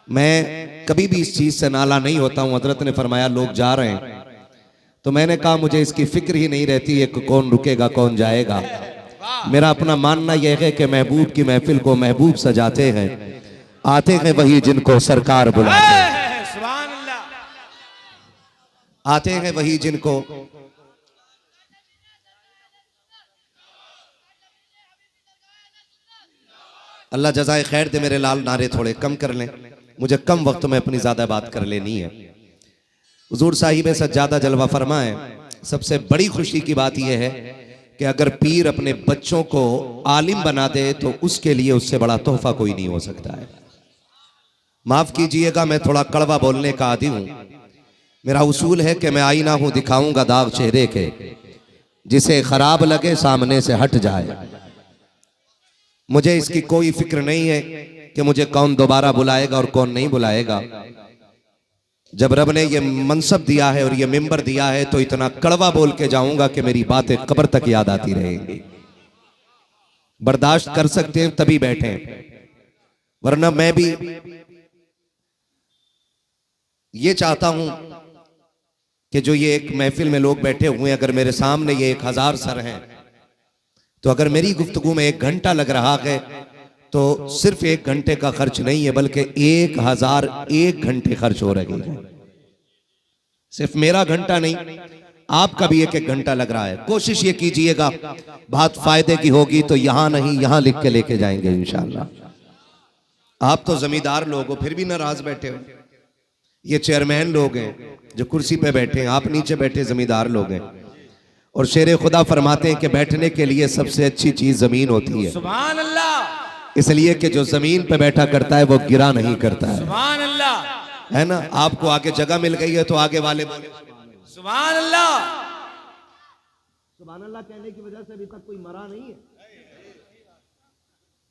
मैं कभी भी इस चीज से नाला नहीं होता हूं। हजरत ने फरमाया लोग जा रहे हैं, तो मैंने कहा मुझे इसकी फिक्र ही नहीं रहती है कि कौन रुकेगा कौन जाएगा। मेरा अपना मानना यह है कि महबूब की महफिल को महबूब सजाते हैं, आते हैं वही जिनको सरकार बुलाते हैं। सुभान अल्लाह। आते हैं वही जिनको अल्लाह जज़ाए खैर दे। मेरे लाल नारे थोड़े कम कर लें, मुझे कम वक्त में अपनी ज्यादा बात कर लेनी है। हुजूर साहिब सज्जादा जलवा फरमाए, सबसे बड़ी खुशी की बात यह है कि अगर पीर अपने बच्चों को आलिम बना दे तो उसके लिए उससे बड़ा तोहफा कोई नहीं हो सकता है। माफ कीजिएगा, मैं थोड़ा कड़वा बोलने का आदी हूं। मेरा उसूल है कि मैं आईना हूं, दिखाऊंगा दाग चेहरे के, जिसे खराब लगे सामने से हट जाए। मुझे इसकी कोई फिक्र नहीं है कि मुझे कौन दोबारा बुलाएगा और कौन नहीं बुलाएगा। जब रब ने ये मनसब दिया है और ये मिंबर दिया है तो इतना कड़वा बोल के जाऊंगा कि मेरी बातें कब्र तक याद आती रहेंगी। बर्दाश्त कर सकते हैं तभी बैठे, वरना मैं भी ये चाहता हूं कि जो ये एक महफिल में लोग बैठे हुए हैं, अगर मेरे सामने ये 1000 सर हैं, तो अगर मेरी गुफ्तगू में 1 घंटा लग रहा है तो सिर्फ 1 घंटे का खर्च नहीं है, बल्कि 1001 घंटे खर्च हो रहे हैं। सिर्फ मेरा घंटा नहीं, आपका भी 1-1 घंटा लग रहा है। कोशिश ये कीजिएगा बात फायदे की होगी तो यहां नहीं, यहां लिख के लेके जाएंगे इंशाअल्लाह। आप तो जमींदार लोग हो, फिर भी नाराज बैठे हो। ये चेयरमैन लोग हैं जो कुर्सी पे बैठे हैं, आप नीचे बैठे जमींदार लोग हैं। और शेर खुदा फरमाते हैं कि बैठने के लिए सबसे अच्छी चीज जमीन होती है। सुभान अल्लाह। इसलिए कि जो जमीन पे बैठा करता है वो गिरा नहीं करता है। सुभान अल्लाह, है ना। आपको आगे जगह मिल गई है तो आगे वाले बोले सुभान अल्लाह। सुभान अल्लाह कहने की वजह से अभी तक कोई मरा नहीं है,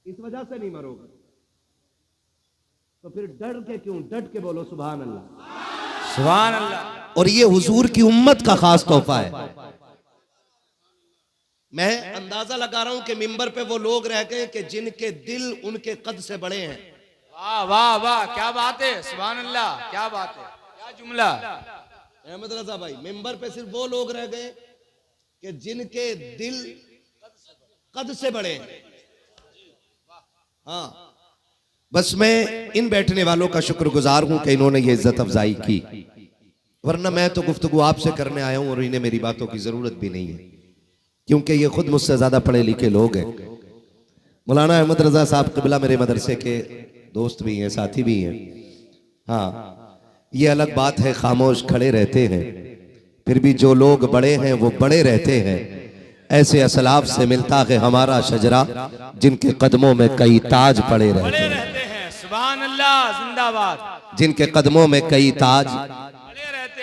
इस वजह से नहीं मरोगे तो फिर डर के क्यों, डट के बोलो सुभान अल्लाह। सुभान अल्लाह। और ये हुजूर की उम्मत का खास तोहफा है। मैं अंदाजा लगा रहा हूं कि मिंबर पे वो लोग रह गए कि जिनके दिल उनके कद से बड़े हैं। वाह वाह वाह, क्या बात है। सुभान अल्लाह, क्या बात है, क्या जुमला। अहमद रजा भाई, मिंबर पे सिर्फ वो लोग रह गए कि जिनके दिल कद से बड़े हैं। हाँ, बस मैं इन बैठने वालों का शुक्रगुजार हूं कि इन्होंने ये इज्जत अफजाई की, वरना मैं तो गुफ्तगू आपसे करने आया हूं और इन्हें मेरी बातों की जरूरत भी नहीं है, क्योंकि ये खुद मुझसे ज्यादा पढ़े लिखे लोग हैं। मौलाना अहमद रजा साहब क़िबला मेरे मदरसे के दोस्त भी हैं, साथी भी हैं। हाँ, ये अलग बात है, खामोश खड़े रहते हैं, फिर भी जो लोग बड़े हैं वो बड़े रहते हैं। ऐसे असलाफ से मिलता है हमारा शजरा, जिनके कदमों में कई ताज पड़े रहते हैं। सुभान अल्लाह, जिंदाबाद। जिनके कदमों में कई ताज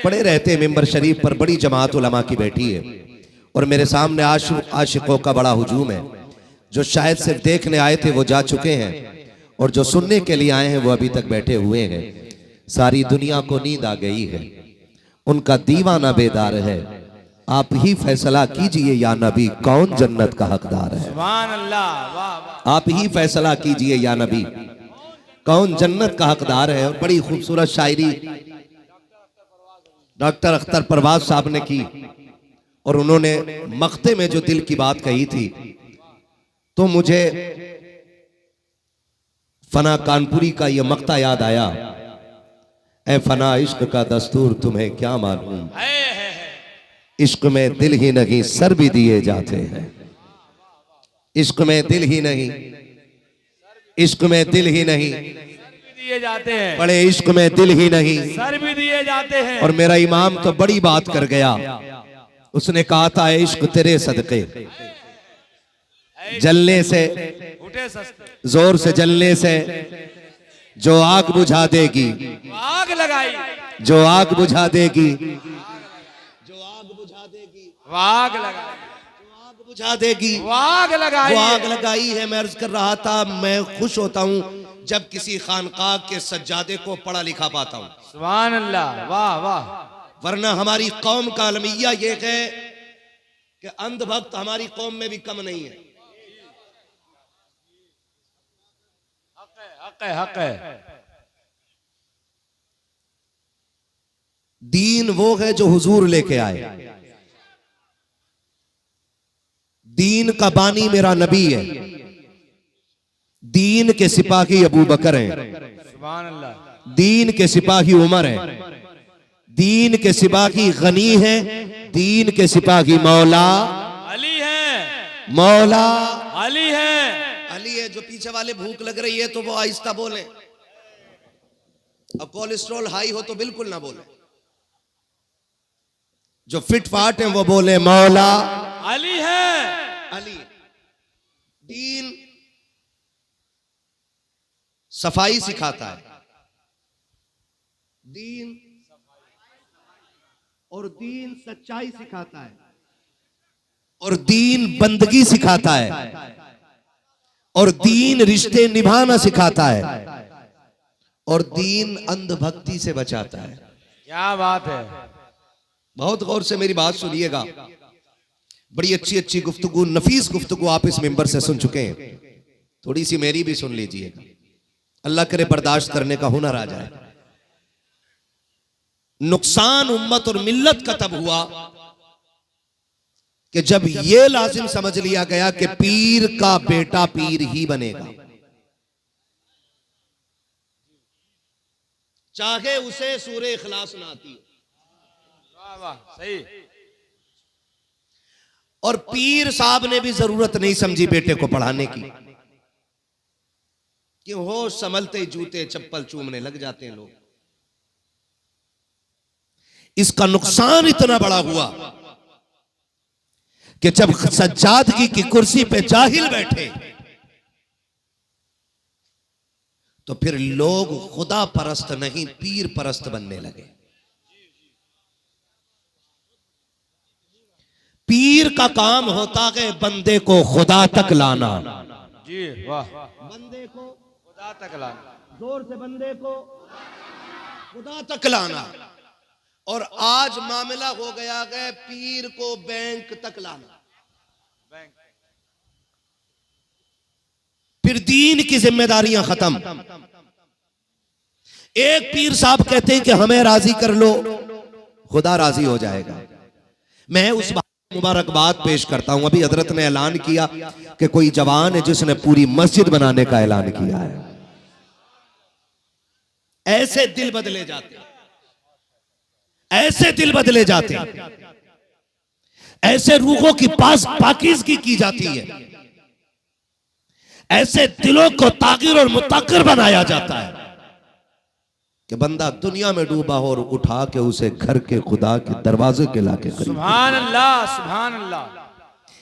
पड़े रहते हैं। मिंबर शरीफ पर बड़ी जमात उलमा की बैठी है और मेरे सामने आशिकों का बड़ा हुजूम है। जो शायद सिर्फ देखने आए थे वो जा चुके हैं, और जो सुनने के लिए आए हैं वो अभी तक बैठे हुए हैं। सारी दुनिया को नींद आ गई है, उनका दीवाना बेदार है। आप ही फैसला कीजिए या नबी, कौन जन्नत का हकदार है। सुभान अल्लाह, वाह वाह। आप ही फैसला कीजिए या नबी, कौन जन्नत का हकदार है। और बड़ी खूबसूरत शायरी डॉक्टर अख्तर परवाज साहब ने की, और उन्होंने मक्ते में जो दिल की बात कही थी, तो मुझे फना कानपुरी का यह मक्ता याद आया। ऐ फना इश्क का दस्तूर तुम्हें क्या मालूम, इश्क में दिल ही नहीं सर भी दिए जाते हैं। इश्क में दिल ही नहीं, इश्क में दिल ही नहीं दिए जाते हैं, बड़े इश्क में दिल ही नहीं सर भी दिए जाते हैं। और मेरा इमाम तो बड़ी बात कर गया, उसने कहा था इश्क तेरे सदके जलने से, उठे सस्ते, जोर से जलने से जो आग बुझा देगी, आग लगाई, जो आग बुझा देगी, जो आग बुझा देगी, आग लगाई, जो आग बुझा देगी, वो आग लगाई, वो आग लगाई है। मैं अर्ज कर रहा था, मैं खुश होता हूं जब किसी खानकाह के सज्जादे को पढ़ा लिखा पाता हूं। सुभान अल्लाह, वाह वाह। वरना हमारी कौम का अलमिया ये है कि अंधभक्त हमारी कौम में भी कम नहीं है। हक है, हक है। दीन वो है जो हुजूर लेके आए। दीन का बानी मेरा नबी है, दीन के सिपाही अबू बकर हैं, सुभान अल्लाह। दीन के सिपाही उमर हैं, दीन के सिपाही गनी हैं, दीन के सिपाही मौला अली है, मौला अली है। अली है। जो पीछे वाले भूख लग रही है तो वो आहिस्ता बोले, अब कोलेस्ट्रॉल हाई हो तो बिल्कुल ना बोले। जो फिट फाट हैं वो बोले मौला अली है। अली। दीन सफाई सिखाता है, दीन और दीन सच्चाई सिखाता है, और दीन बंदगी सिखाता है, और दीन रिश्ते निभाना सिखाता है, और दीन अंधभक्ति से बचाता है। क्या बात है। बहुत गौर से मेरी बात सुनिएगा। बड़ी अच्छी अच्छी गुफ्तगू, नफीस गुफ्तगू आप इस मिंबर से सुन चुके हैं, थोड़ी सी मेरी भी सुन लीजिएगा। अल्लाह करे बर्दाश्त करने का हुनर आ जाए। नुकसान उम्मत और मिल्लत का तब हुआ कि जब यह लाजिम समझ लिया गया कि पीर का बेटा पीर ही बनेगा, चाहे उसे सूरे इखलास ना आती हो। वाह वाह, सही। और पीर साहब ने भी जरूरत नहीं समझी बेटे को पढ़ाने की, कि होश संभलते ही जूते चप्पल चूमने लग जाते हैं लोग। इसका नुकसान इतना बड़ा हुआ कि जब सज्जादगी की कुर्सी पे जाहिल बैठे तो फिर लोग खुदा परस्त नहीं पीर परस्त बनने लगे। पीर का काम होता है बंदे को खुदा तक लाना। जी वाह। बंदे को खुदा तक लाना, जोर से बंदे को खुदा तक लाना। और आज मामला हो गया है पीर को बैंक तक लाना। बैंक। फिर दीन की जिम्मेदारियां खत्म। एक पीर साहब कहते हैं कि हमें राजी कर लो, खुदा राजी हो जाएगा। मैं उस मुबारकबाद पेश करता हूं। अभी हजरत ने ऐलान किया कि कोई जवान है जिसने पूरी मस्जिद बनाने का ऐलान किया है। ऐसे दिल बदले जाते, ऐसे दिल बदले जाते, ऐसे रूहों की पाकीज़गी की जाती है, ऐसे दिलों को तागिर और मुताकिर बनाया जाता है कि बंदा दुनिया में डूबा हो और उठा के उसे घर के खुदा के दरवाजे के लाके करीब। सुभान अल्लाह, सुभान अल्लाह।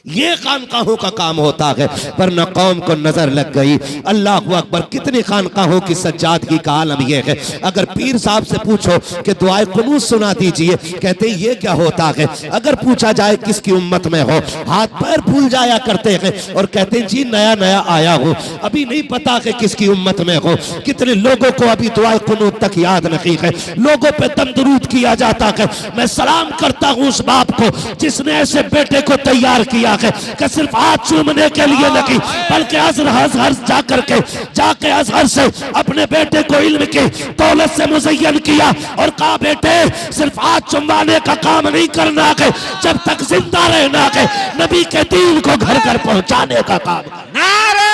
ये खानकाहों का काम होता है, वरना कौम को नजर लग गई। अल्लाह अकबर। कितनी खानकाहों की सज्जादगी का आलम यह है। अगर पीर साहब से पूछो कि दुआए कुनूत सुना दीजिए, कहते ये क्या होता है। अगर पूछा जाए किसकी उम्मत में हो, हाथ पैर फूल जाया करते हैं और कहते हैं जी नया नया आया हो, अभी नहीं पता कि किसकी उम्मत में हो। कितने लोगों को अभी दुआए कुनूत तक याद नहीं है। लोगों पे दम दरूद किया जाता है। मैं सलाम करता हूँ उस बाप को जिसने ऐसे बेटे को तैयार किया कि सिर्फ हाथ चूमने के लिए नहीं, बल्कि अजहर जाके अजहर से अपने बेटे को इल्म की दौलत से मुज़य्यन किया और कहा बेटे सिर्फ हाथ चुमवाने का काम नहीं करना है, जब तक जिंदा रहना है नबी के दीन को घर घर पहुंचाने का काम। नारे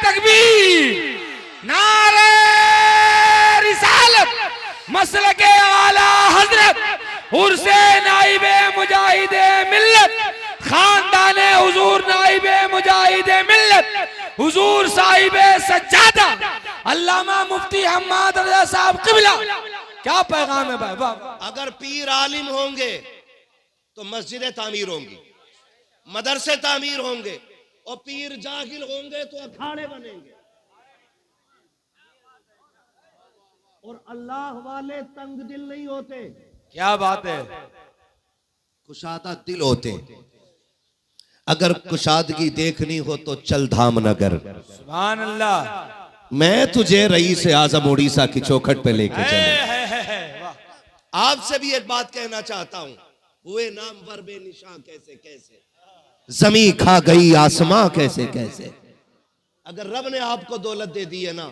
तकबीर, नारे रिसालत, मसलके आला हजरत उर्से नाइबे मुजाहिदे मिल्लत, खानदाने हुजूर नाइबे मुजाहिदे मिल्लत, हुजूर साहिबे सज्जादा अल्लामा मुफ्ती हम्माद रज़ा साहब क़िबला। क्या पैगाम है भाई। वाह। अगर पीर आलिम होंगे तो मस्जिदें तामीर होंगी, मदरसे तामीर होंगे, और पीर जाहिल होंगे तो अखाड़े बनेंगे। और अल्लाह वाले तंग दिल नहीं होते, क्या बात है। कुशादा दिल होते। अगर कुशादगी देखनी हो तो चल धामनगर। सुभान अल्लाह। मैं तुझे रईस आजम उड़ीसा की चौखट पे लेके चलूं। वाह। आपसे भी एक बात कहना चाहता हूं, हुए नाम वर बेनिशां कैसे कैसे, जमी खा गई आसमां कैसे कैसे। अगर रब ने आपको दौलत दे दी है ना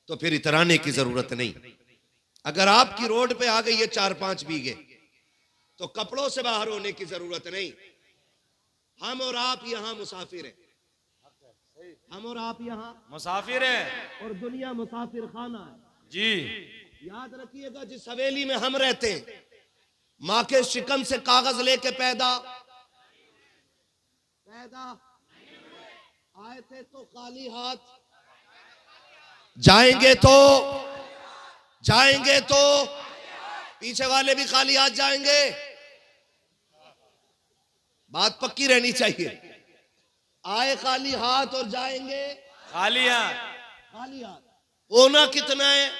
तो फिर इतराने की जरूरत नहीं। अगर आपकी रोड पे आ गई है 4-5 बीघे तो कपड़ों से बाहर होने की जरूरत नहीं। हम और आप यहां मुसाफिर हैं, हम और आप यहां मुसाफिर है और दुनिया मुसाफिर खाना है जी। याद रखिएगा, जिस हवेली में हम रहते हैं माँ के शिकम से कागज लेके पैदा आए थे तो खाली हाथ जाएंगे तो पीछे वाले भी खाली हाथ जाएंगे। बात पक्की रहनी चाहिए, आए खाली हाथ और जाएंगे खाली हाथ। खाली हाथ होना कितना है?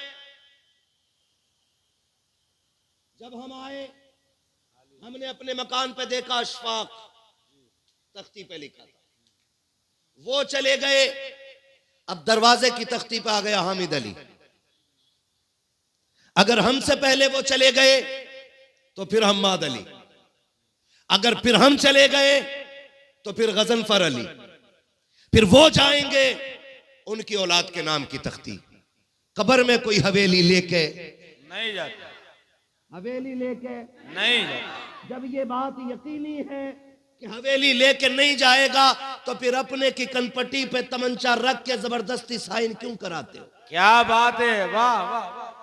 जब हम आए हमने अपने मकान पे देखा अशफाक तख्ती पे लिखा था, वो चले गए, अब दरवाजे की तख्ती पे आ गया हामिद अली। अगर हमसे पहले वो चले गए तो फिर हम्माद अली, अगर फिर हम चले गए तो फिर गजनफर अली, फिर वो जाएंगे उनकी औलाद के नाम की तख्ती। कब्र में कोई हवेली लेके नहीं जाता, हवेली लेके नहीं जाता। जब ये बात यकीनी है कि हवेली लेके नहीं जाएगा तो फिर अपने की कनपट्टी पे तमंचा रख के जबरदस्ती साइन क्यों कराते हो? क्या बात है, वाह वाह वाह।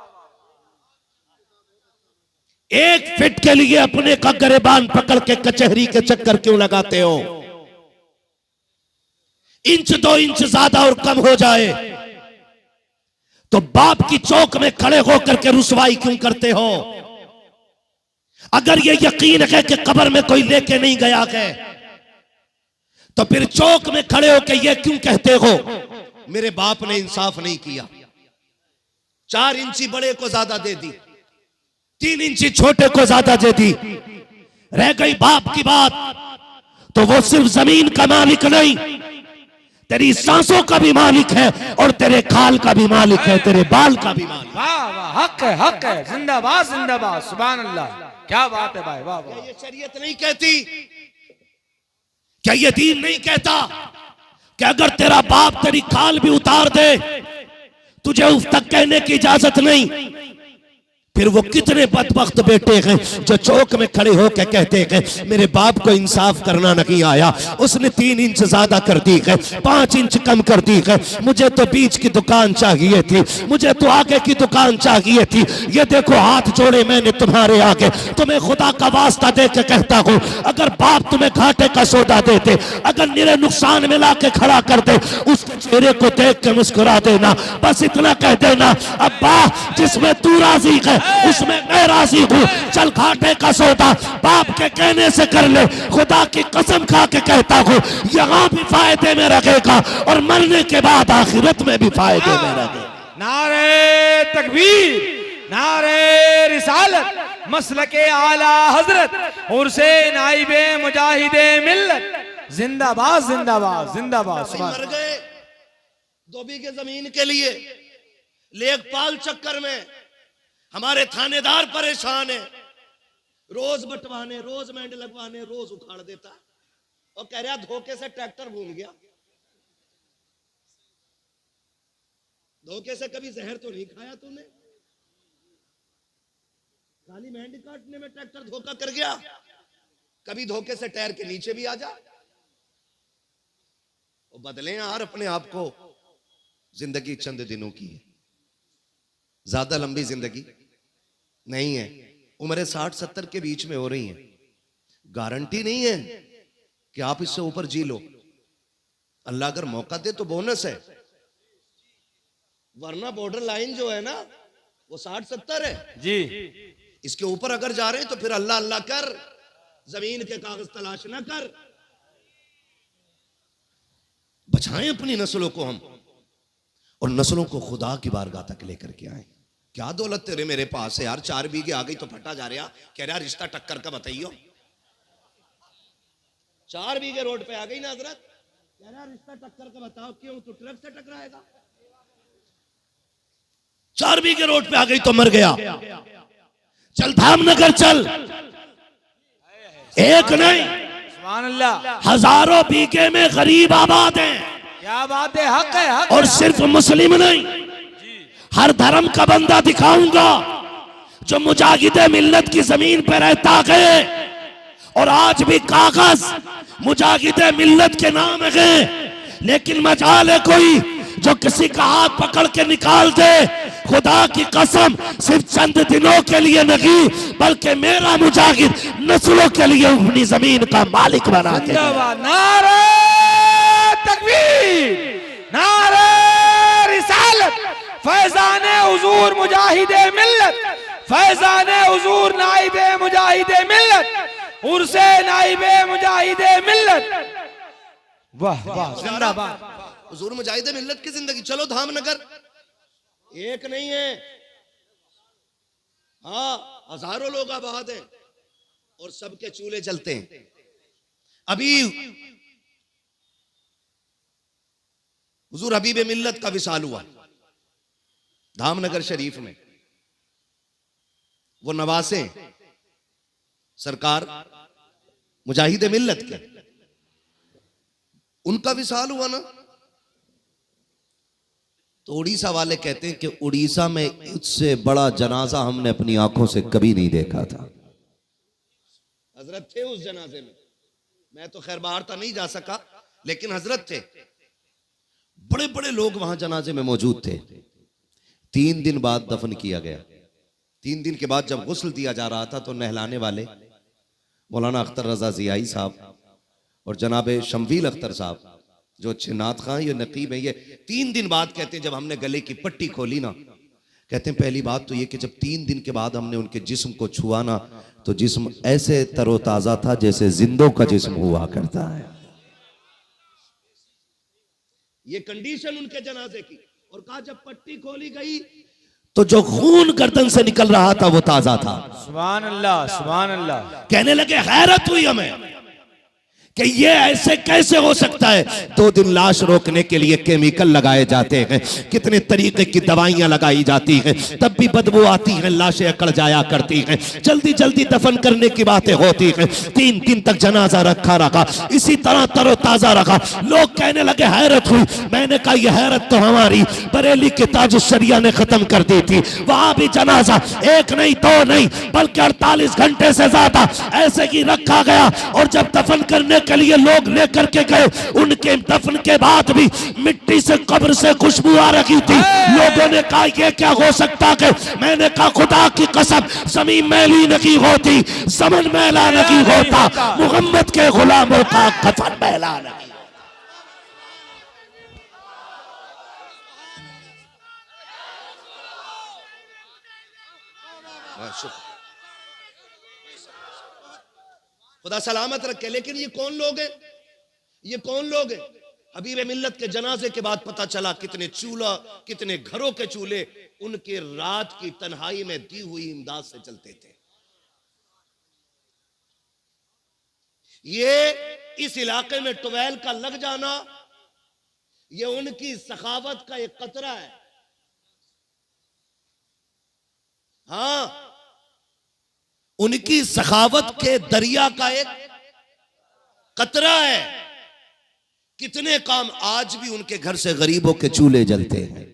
एक फिट के लिए अपने का गरेबान पकड़ के कचहरी के चक्कर क्यों लगाते हो? इंच 2 इंच ज्यादा और कम हो जाए तो बाप की चौक में खड़े होकर के रुसवाई क्यों करते हो? अगर ये यकीन है कि कब्र में कोई लेके नहीं गया है तो फिर चौक में खड़े होकर ये क्यों कहते हो मेरे बाप ने इंसाफ नहीं किया? 4 इंची बड़े को ज्यादा दे दी, 3 इंची छोटे को ज्यादा दे दी, रह गई बाप की बात तो वो सिर्फ जमीन का मालिक नहीं, तेरी सांसों का भी मालिक है और तेरे खाल का भी मालिक है, तेरे बाल का भी मालिक। वाह वाह, हक है, जिंदाबाद जिंदाबाद, सुभान अल्लाह। क्या बात है भाई, वाह वाह। ये शरीयत नहीं कहती, क्या ये दीन नहीं कहता कि अगर तेरा बाप तेरी खाल भी उतार दे तुझे उस तक कहने की इजाजत नहीं? फिर वो कितने बदबख्त बेटे हैं जो चौक में खड़े होकर कहते हैं मेरे बाप को इंसाफ करना नहीं आया, उसने 3 इंच ज्यादा कर दी है, 5 इंच कम कर दी है, मुझे तो बीच की दुकान चाहिए थी, मुझे तो आगे की दुकान चाहिए थी। ये देखो हाथ जोड़े मैंने तुम्हारे आगे, तुम्हें खुदा का वास्ता दे के कहता हूँ अगर बाप तुम्हें घाटे का सौदा देते, अगर मेरे नुकसान में ला के खड़ा कर दे, उसके चेहरे को देख के मुस्कुरा देना, बस इतना कह देना अब्बा जिसमें तू राजी है उसमें मैं राजी हूं, चल घाटे का सौदा बाप के कहने से कर ले। खुदा की कसम खा के कहता हूं यहां भी फायदे में रहेगा और मरने के बाद आखिरत में भी फायदे में रहेगा। नारे तकबीर, नारे रिसालत, मसलके आला हजरत उर्से नाइबे मुजाहिदे मिल्लत, जिंदाबाद जिंदाबाद जिंदाबाद। मर गए 2 बीघे जमीन के लिए, लेखपाल चक्कर में हमारे थानेदार परेशान है, रोज बंटवाने, रोज मेंढ लगवाने, रोज उखाड़ देता और कह रहा धोखे से ट्रैक्टर घूम गया। धोखे से कभी जहर तो नहीं खाया तूने? खाली मेंढ काटने में ट्रैक्टर धोखा कर गया, कभी धोखे से टायर के नीचे भी आ जा। और बदले यार अपने आप को, जिंदगी चंद दिनों की है, ज्यादा लंबी जिंदगी नहीं है। उम्रें 60-70 के बीच में हो रही हैं, गारंटी नहीं है कि आप इससे ऊपर जी लो। अल्लाह अगर मौका दे तो बोनस है, वरना बॉर्डर लाइन जो है ना वो 60-70 है जी। इसके ऊपर अगर जा रहे हैं तो फिर अल्लाह अल्लाह कर, जमीन के कागज तलाश ना कर। बचाएं अपनी नस्लों को हम, और नस्लों को खुदा की बारगाह तक लेकर के आए। क्या दौलत तेरे मेरे पास है यार, 4 बीघे आ गई तो फटा जा रहा, कह रहा रिश्ता टक्कर का बताइयो। 4 बीघे रोड पे आ गई ना हजरत, कह रहा रिश्ता टक्कर का बताओ, क्यों तू ट्रक से टकराएगा? 4 बीघे रोड पे आ गई तो मर गया। चल धामनगर चल, एक नहीं सुभान अल्लाह, हजारों बीघे में गरीब आबाद हैं। क्या बात है, हक है, हक और सिर्फ मुस्लिम नहीं, हर धर्म का बंदा दिखाऊंगा जो मुजाहिद मिल्लत की जमीन पे रहता गए और आज भी कागज मुजाहिद मिल्लत के नाम है, लेकिन मजाल है कोई जो किसी का हाथ पकड़ के निकाल दे। खुदा की कसम सिर्फ चंद दिनों के लिए नहीं, बल्कि मेरा मुजाहिद नस्लों के लिए अपनी जमीन का मालिक बना के। नारे तकबीर, नारे रिसालत, फैजाने हुजूर मुजाहिदे मिल्लत, फैजाने हुजूर नाइबे मुजाहिदे मिल्लत, उर्से नाइबे मुजाहिदे मिल्लत। वाह वाह, जिंदाबाद। हुजूर मुजाहिद मिल्लत की जिंदगी। चलो धामनगर एक नहीं है, हाँ हजारों लोग आबाद हैं और सबके चूल्हे जलते हैं। अभी हुजूर हबीब मिल्लत का विसाल हुआ धामनगर शरीफ में। वो नवासे सरकार मुजाहिद मिल्लत के, उनका विसाल हुआ ना, तो उड़ीसा वाले कहते हैं कि उड़ीसा में इससे बड़ा जनाजा हमने अपनी आंखों से कभी नहीं देखा था। हजरत थे उस जनाजे में, मैं तो खैर बाहर तो नहीं जा सका, लेकिन हजरत थे, बड़े बड़े लोग वहां जनाजे में मौजूद थे। 3 दिन बाद दफन किया गया। 3 दिन के बाद जब गुस्ल दिया जा रहा था तो नहलाने वाले मौलाना अख्तर रजा जियाई साहब और जनाब शमवील अख्तर साहब जो अच्छे नात खां, ये नकीब है, ये 3 दिन बाद कहते हैं जब हमने गले की पट्टी खोली ना, कहते हैं पहली बात तो ये कि जब 3 दिन के बाद हमने उनके जिस्म को छुआ ना, तो जिस्म ऐसे तरोताजा था जैसे जिंदों का जिस्म हुआ करता है। ये कंडीशन उनके जनाजे की। और कहा जब पट्टी खोली गई तो जो खून गर्दन से निकल रहा था वो ताजा था। सुभान अल्लाह, सुभान अल्लाह। कहने लगे हैरत हुई हमें कि ये ऐसे कैसे हो सकता है। 2 दिन लाश रोकने के लिए केमिकल लगाए जाते हैं, कितने तरीके की दवाइयां लगाई जाती हैं, तब भी बदबू आती है, लाशें अकड़ जाया करती हैं, जल्दी जल्दी दफन करने की बातें होती हैं। 3 दिन तक जनाजा रखा, इसी तरह तरोताजा रखा। लोग कहने लगे हैरत हुई। मैंने कहा ये हैरत तो हमारी बरेली के ताज शरिया ने खत्म कर दी थी। वहां भी जनाजा 1 नहीं 2 नहीं बल्कि 48 घंटे से ज्यादा ऐसे ही रखा गया। और जब दफन करने के लिए लोग लेकर के गए, उनके दफन के बाद भी मिट्टी से कब्र से खुशबू आ रही थी। लोगों ने कहा ये क्या हो सकता है। मैंने कहा खुदा की कसम ज़मीन मैली नहीं होती, ज़मन मैला नहीं होता, मोहम्मद के गुलामों का कफन मैला नहीं। खुदा सलामत रखे। लेकिन ये कौन लोग हैं, ये कौन लोग हैं। हबीब मिल्लत के जनाजे के बाद पता चला कितने चूल्हा, कितने घरों के चूल्हे उनके रात की तन्हाई में दी हुई इमदाद से चलते थे। ये इस इलाके में ट्यूबवेल का लग जाना, ये उनकी सखावत का एक कतरा है। हाँ, उनकी सखावत के दरिया का एक कतरा है। कितने काम आज भी उनके घर से गरीबों के चूल्हे जलते हैं।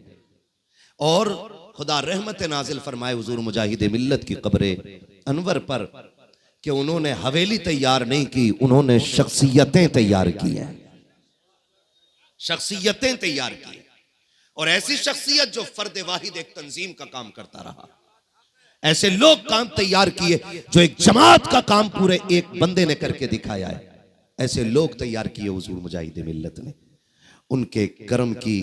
और खुदा रहमत नाजिल फरमाए हुजूर मुजाहिद मिल्लत की कब्रे अनवर पर कि उन्होंने हवेली तैयार नहीं की, उन्होंने शख्सियतें तैयार की हैं, शख्सियतें तैयार की। और ऐसी शख्सियत जो फर्द वाहिद एक तंजीम का काम करता रहा। ऐसे लोग काम तैयार किए जो एक जमात का काम पूरे एक बंदे ने करके दिखाया है। ऐसे लोग तैयार किए हुजूर मुजाहिद मिल्लत ने। उनके कर्म की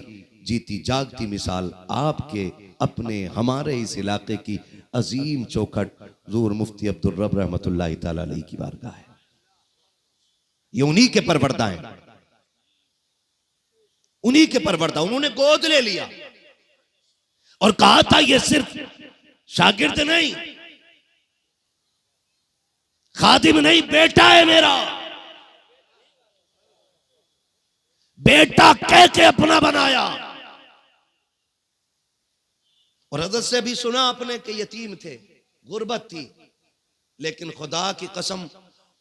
जीती जागती मिसाल आपके अपने हमारे इस इलाके की अजीम चौखट हुजूर मुफ्ती अब्दुल रब रहमतुल्लाह तआला अलैहि की बारगाह है। ये उन्हीं के परवरदा हैं, उन्हीं के परवरदा। उन्होंने गोद ले लिया और कहा था ये सिर्फ शागिर्द नहीं, खादिम नहीं, बेटा है मेरा। बेटा कह के अपना बनाया। और हज़रत से भी सुना आपने कि यतीम थे, गुर्बत थी, लेकिन खुदा की कसम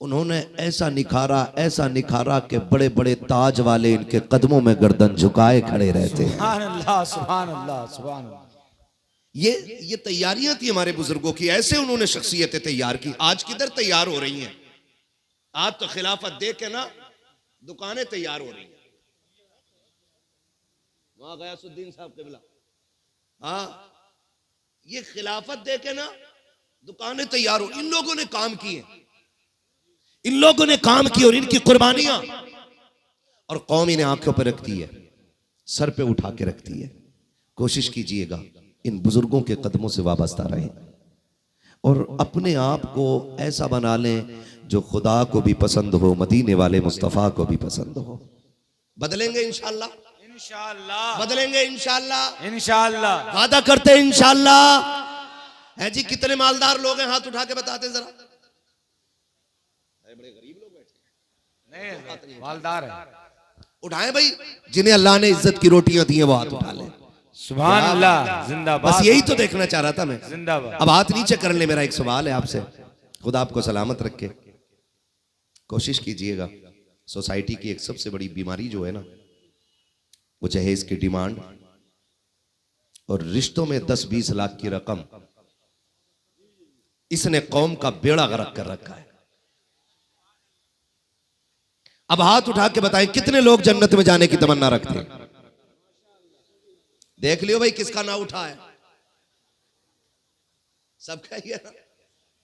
उन्होंने ऐसा निखारा कि बड़े बड़े ताज वाले इनके कदमों में गर्दन झुकाए खड़े रहते हैं। सुभान अल्लाह, सुभान अल्लाह, सुभान अल्लाह। ये तैयारियां थी हमारे बुजुर्गों की, ऐसे उन्होंने शख्सियतें तैयार की। आज किधर तैयार हो रही हैं? आज तो खिलाफत दे के ना दुकानें तैयार हो रही हैं। वहां गयासुद्दीन साहब किबला, हाँ, ये खिलाफत दे के ना दुकानें तैयार हो। इन लोगों ने काम किए, इन लोगों ने काम किए और इनकी कुर्बानियां, और कौम इन्हें आंखों पर रखती है, सर पे उठा के रखती है। कोशिश कीजिएगा इन बुजुर्गों के कदमों से वाबस्ता रहें और अपने आप को ऐसा बना लें जो खुदा को भी पसंद हो, मदीने वाले मुस्तफा को भी पसंद हो। बदलेंगे इंशाअल्लाह, इंशाअल्लाह बदलेंगे इंशाअल्लाह, इंशाअल्लाह। वादा करते हैं इंशाअल्लाह। है जी, कितने मालदार लोग हैं? हाथ उठा के बताते जरा। बड़े गरीब लोग बैठे नहीं, मालदार है। उठाएं भाई, जिन्हें अल्लाह ने इज्जत की रोटियां दी हैं वो हाथ उठा लें। सुभान अल्लाह, जिंदाबाद। बस यही तो देखना चाह रहा था मैं। जिंदाबाद। अब हाथ नीचे कर ले। मेरा एक सवाल है आपसे, खुदा आपको सलामत रखे। कोशिश कीजिएगा, सोसाइटी की एक सबसे बड़ी बीमारी जो है ना, वो जहेज की डिमांड और रिश्तों में 10-20 लाख की रकम, इसने कौम का बेड़ा गर्क कर रखा है। अब हाथ उठा के बताएं कितने लोग जन्नत में जाने की तमन्ना रखते हैं? देख लियो भाई किसका ना उठा है। सबका ही है ना,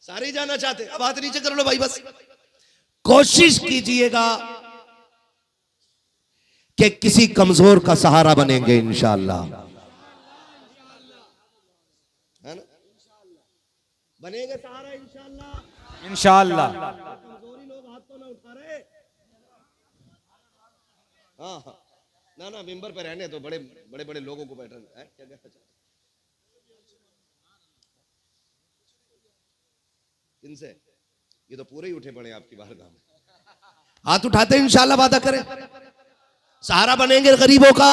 सारे ही जाना चाहते। अब हाथ नीचे कर लो भाई। बस कोशिश कीजिएगा कि किसी कमजोर का सहारा बनेंगे इंशाअल्लाह, है ना? बनेंगे सहारा इंशाअल्लाह, इंशाअल्लाह। कमजोरी लोग हाथ तो ना उठा रहे। हाँ हाँ, ना ना, मिंबर पे रहने तो बड़े बड़े बड़े लोगों को बैठा है। क्या कहना चाहते? इनसे ये तो पूरे ही उठे पड़े आपकी बारगाह में। हाथ उठाते हैं इंशाअल्लाह, वादा करें सहारा बनेंगे गरीबों का।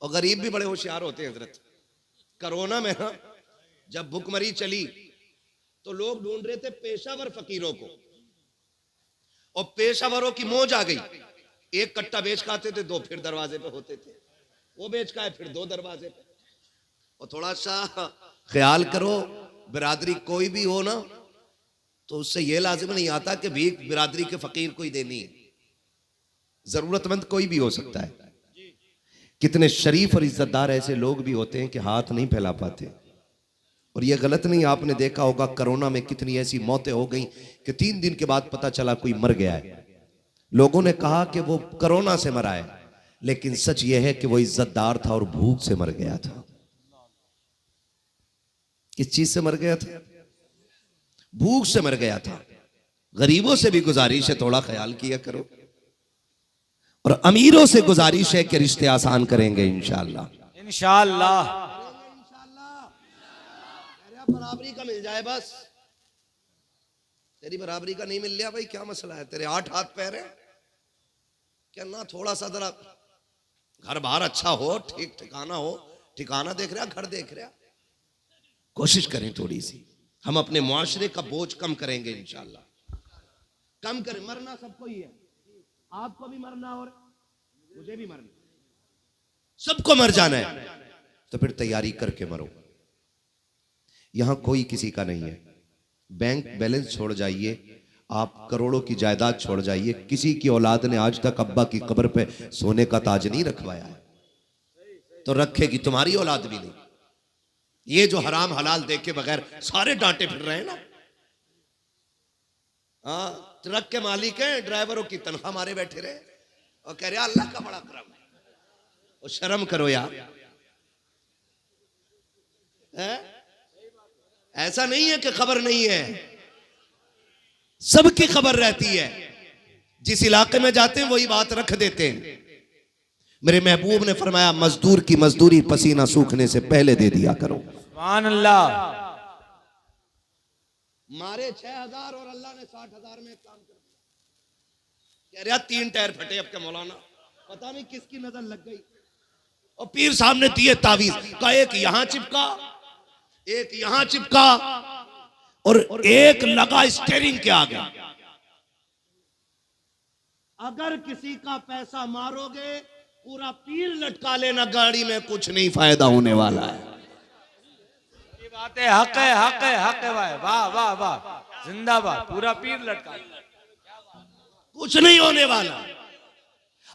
और गरीब भी बड़े होशियार होते हैं हजरत। कोरोना में ना जब भुखमरी चली तो लोग ढूंढ रहे थे पेशावर फकीरों को, और पेशावरों की मौज आ गई। एक कट्टा बेच खाते थे, 2 फिर दरवाजे पे होते थे, वो बेच खाए फिर 2 दरवाजे पे। और थोड़ा सा ख्याल करो, बिरादरी कोई भी हो ना, तो उससे ये लाजिम नहीं आता कि भीख बिरादरी के फकीर को ही देनी है। जरूरतमंद कोई भी हो सकता है। कितने शरीफ और इज्जतदार ऐसे लोग भी होते हैं कि हाथ नहीं फैला पाते। और ये गलत नहीं, आपने देखा होगा कोरोना में कितनी ऐसी मौतें हो गई कि 3 दिन के बाद पता चला कोई मर गया है। लोगों ने कहा कि वो कोरोना से मरा है, लेकिन सच ये है कि वो इज्जतदार था और भूख से मर गया था। किस चीज से मर गया था? भूख से मर गया था। गरीबों से भी गुजारिश है, थोड़ा ख्याल किया करो। और अमीरों से गुजारिश है कि रिश्ते आसान करेंगे इंशाअल्लाह, इंशाअल्लाह। बराबरी का मिल जाए बस। तेरी बराबरी का नहीं मिल लिया भाई, क्या मसला है? तेरे 8 हाथ पैर है क्या ना? थोड़ा सा जरा घर बाहर अच्छा हो, ठीक ठिकाना हो। ठिकाना देख रहा, घर देख रहा। कोशिश करें थोड़ी सी, हम अपने मुआशरे का बोझ कम करेंगे इंशाअल्लाह। कम करें। मरना सबको ही है, आपको भी मरना और मुझे भी मरना, सबको मर जाना है। तो फिर तैयारी करके मरो। यहां कोई किसी का नहीं है। बैंक बैलेंस छोड़ जाइए, आप करोड़ों की जायदाद छोड़ जाइए, किसी की औलाद ने आज तक अब्बा की कब्र पे सोने का ताज नहीं रखवाया है, तो रखेगी तुम्हारी औलाद भी नहीं। ये जो हराम हलाल देखे बगैर सारे डांटे फिर रहे हैं ना। हाँ, ट्रक के मालिक हैं, ड्राइवरों की तनख्वाह मारे बैठे रहे और कह रहे अल्लाह का बड़ा करम है। और शर्म करो यार, है? ऐसा नहीं है कि खबर नहीं है, सबकी खबर रहती है। जिस इलाके में जाते हैं वही बात रख देते हैं। मेरे महबूब ने फरमाया, मजदूर की मजदूरी पसीना सूखने से पहले दे दिया करो। सुभान अल्लाह। मारे 6000 और अल्लाह ने 60,000 में काम कर दिया। कह रहा 3 टायर फटे अब के मौलाना, पता नहीं किसकी नजर लग गई। और पीर साहब ने दिए तावीज का, एक यहां चिपका, एक यहां चिपका और एक लगा स्टीयरिंग के आगे। अगर किसी का पैसा मारोगे पूरा पीर लटका लेना गाड़ी में, कुछ नहीं फायदा होने वाला है। ये बात है, हक है, हक है, हक है भाई, वाह वाह वाह, जिंदाबाद, पूरा पीर लटका, कुछ नहीं होने वाला।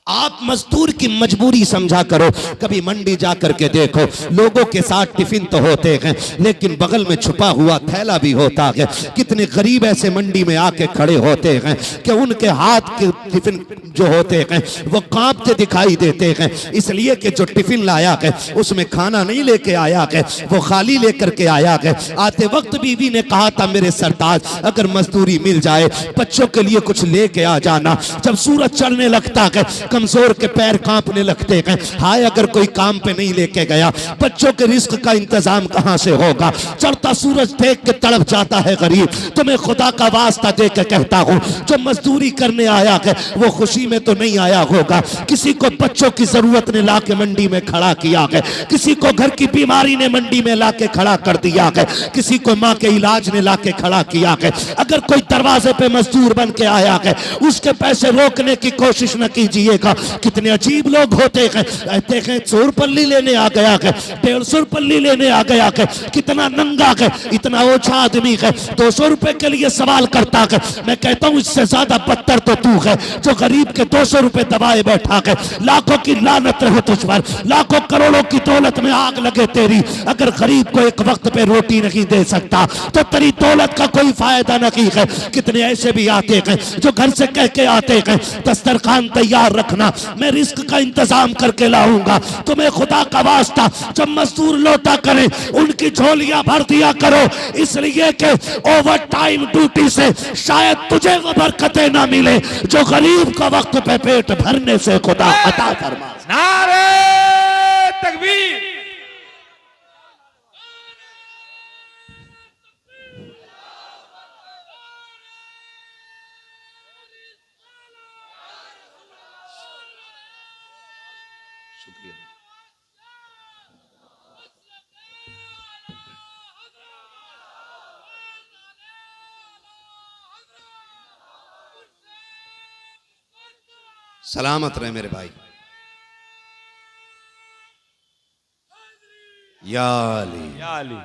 आप मजदूर की मजबूरी समझा करो। कभी मंडी जा करके देखो, लोगों के साथ टिफिन तो होते हैं लेकिन बगल में छुपा हुआ थैला भी होता है। कितने गरीब ऐसे मंडी में आके खड़े होते हैं कि उनके हाथ के टिफिन जो होते हैं वो कांपते दिखाई देते हैं, इसलिए कि जो टिफिन लाया है उसमें खाना नहीं लेके आया है, वो खाली लेकर के आया है। आते वक्त बीवी ने कहा था, मेरे सरताज अगर मजदूरी मिल जाए बच्चों के लिए कुछ लेके आ जाना। जब सूरज चढ़ने लगता है कमजोर के पैर कांपने लगते हैं, हाय अगर कोई काम पे नहीं लेके गया, बच्चों के रिस्क का इंतजाम कहां से होगा। चढ़ता सूरज देख के तड़प जाता है गरीब। तो मैं खुदा का वास्ता दे के कहता हूं, जो मजदूरी करने आया है वो खुशी में तो नहीं आया होगा। किसी को बच्चों की जरूरत ने ला के मंडी में खड़ा किया है, किसी को घर की बीमारी ने मंडी में ला के खड़ा कर दिया है, किसी को माँ के इलाज ने ला के खड़ा किया है। अगर कोई दरवाजे पे मजदूर बन के आया है, उसके पैसे रोकने की कोशिश न कीजिएगा। कितने अजीब लोग होते हैं, कहते हैं 100 रुपये लेने आ गया है, 150 रुपये लेने आ गया है, कितना नंगा है, इतना ओछा आदमी है, 200 रुपए के लिए सवाल करता है। मैं कहता हूं इससे ज्यादा बदतर तो तू है जो गरीब के 200 रुपए दबाए बैठा है। लाखों की लानत रहे तुझ पर, लाखों करोड़ों की दौलत में आग लगे तेरी। अगर गरीब को एक वक्त पे रोटी नहीं दे सकता तो तेरी दौलत का कोई फायदा नहीं है। कितने ऐसे भी आते हैं जो घर से कह के आते हैं, दस्तरखान तैयार रखना, मैं रिस्क का इंतजाम करके लाऊंगा। तुम्हें खुदा का वास्ता जब मजदूर लौटा करें उनकी झोलियां भर दिया करो, इसलिए कि ओवर टाइम ड्यूटी से शायद तुझे वो बरकतें ना मिले जो गरीब का वक्त पे पेट भरने से खुदा अता फरमा। नारे तकबीर, शुक्रिया। सलामत रहे मेरे भाई। या अली, या अली।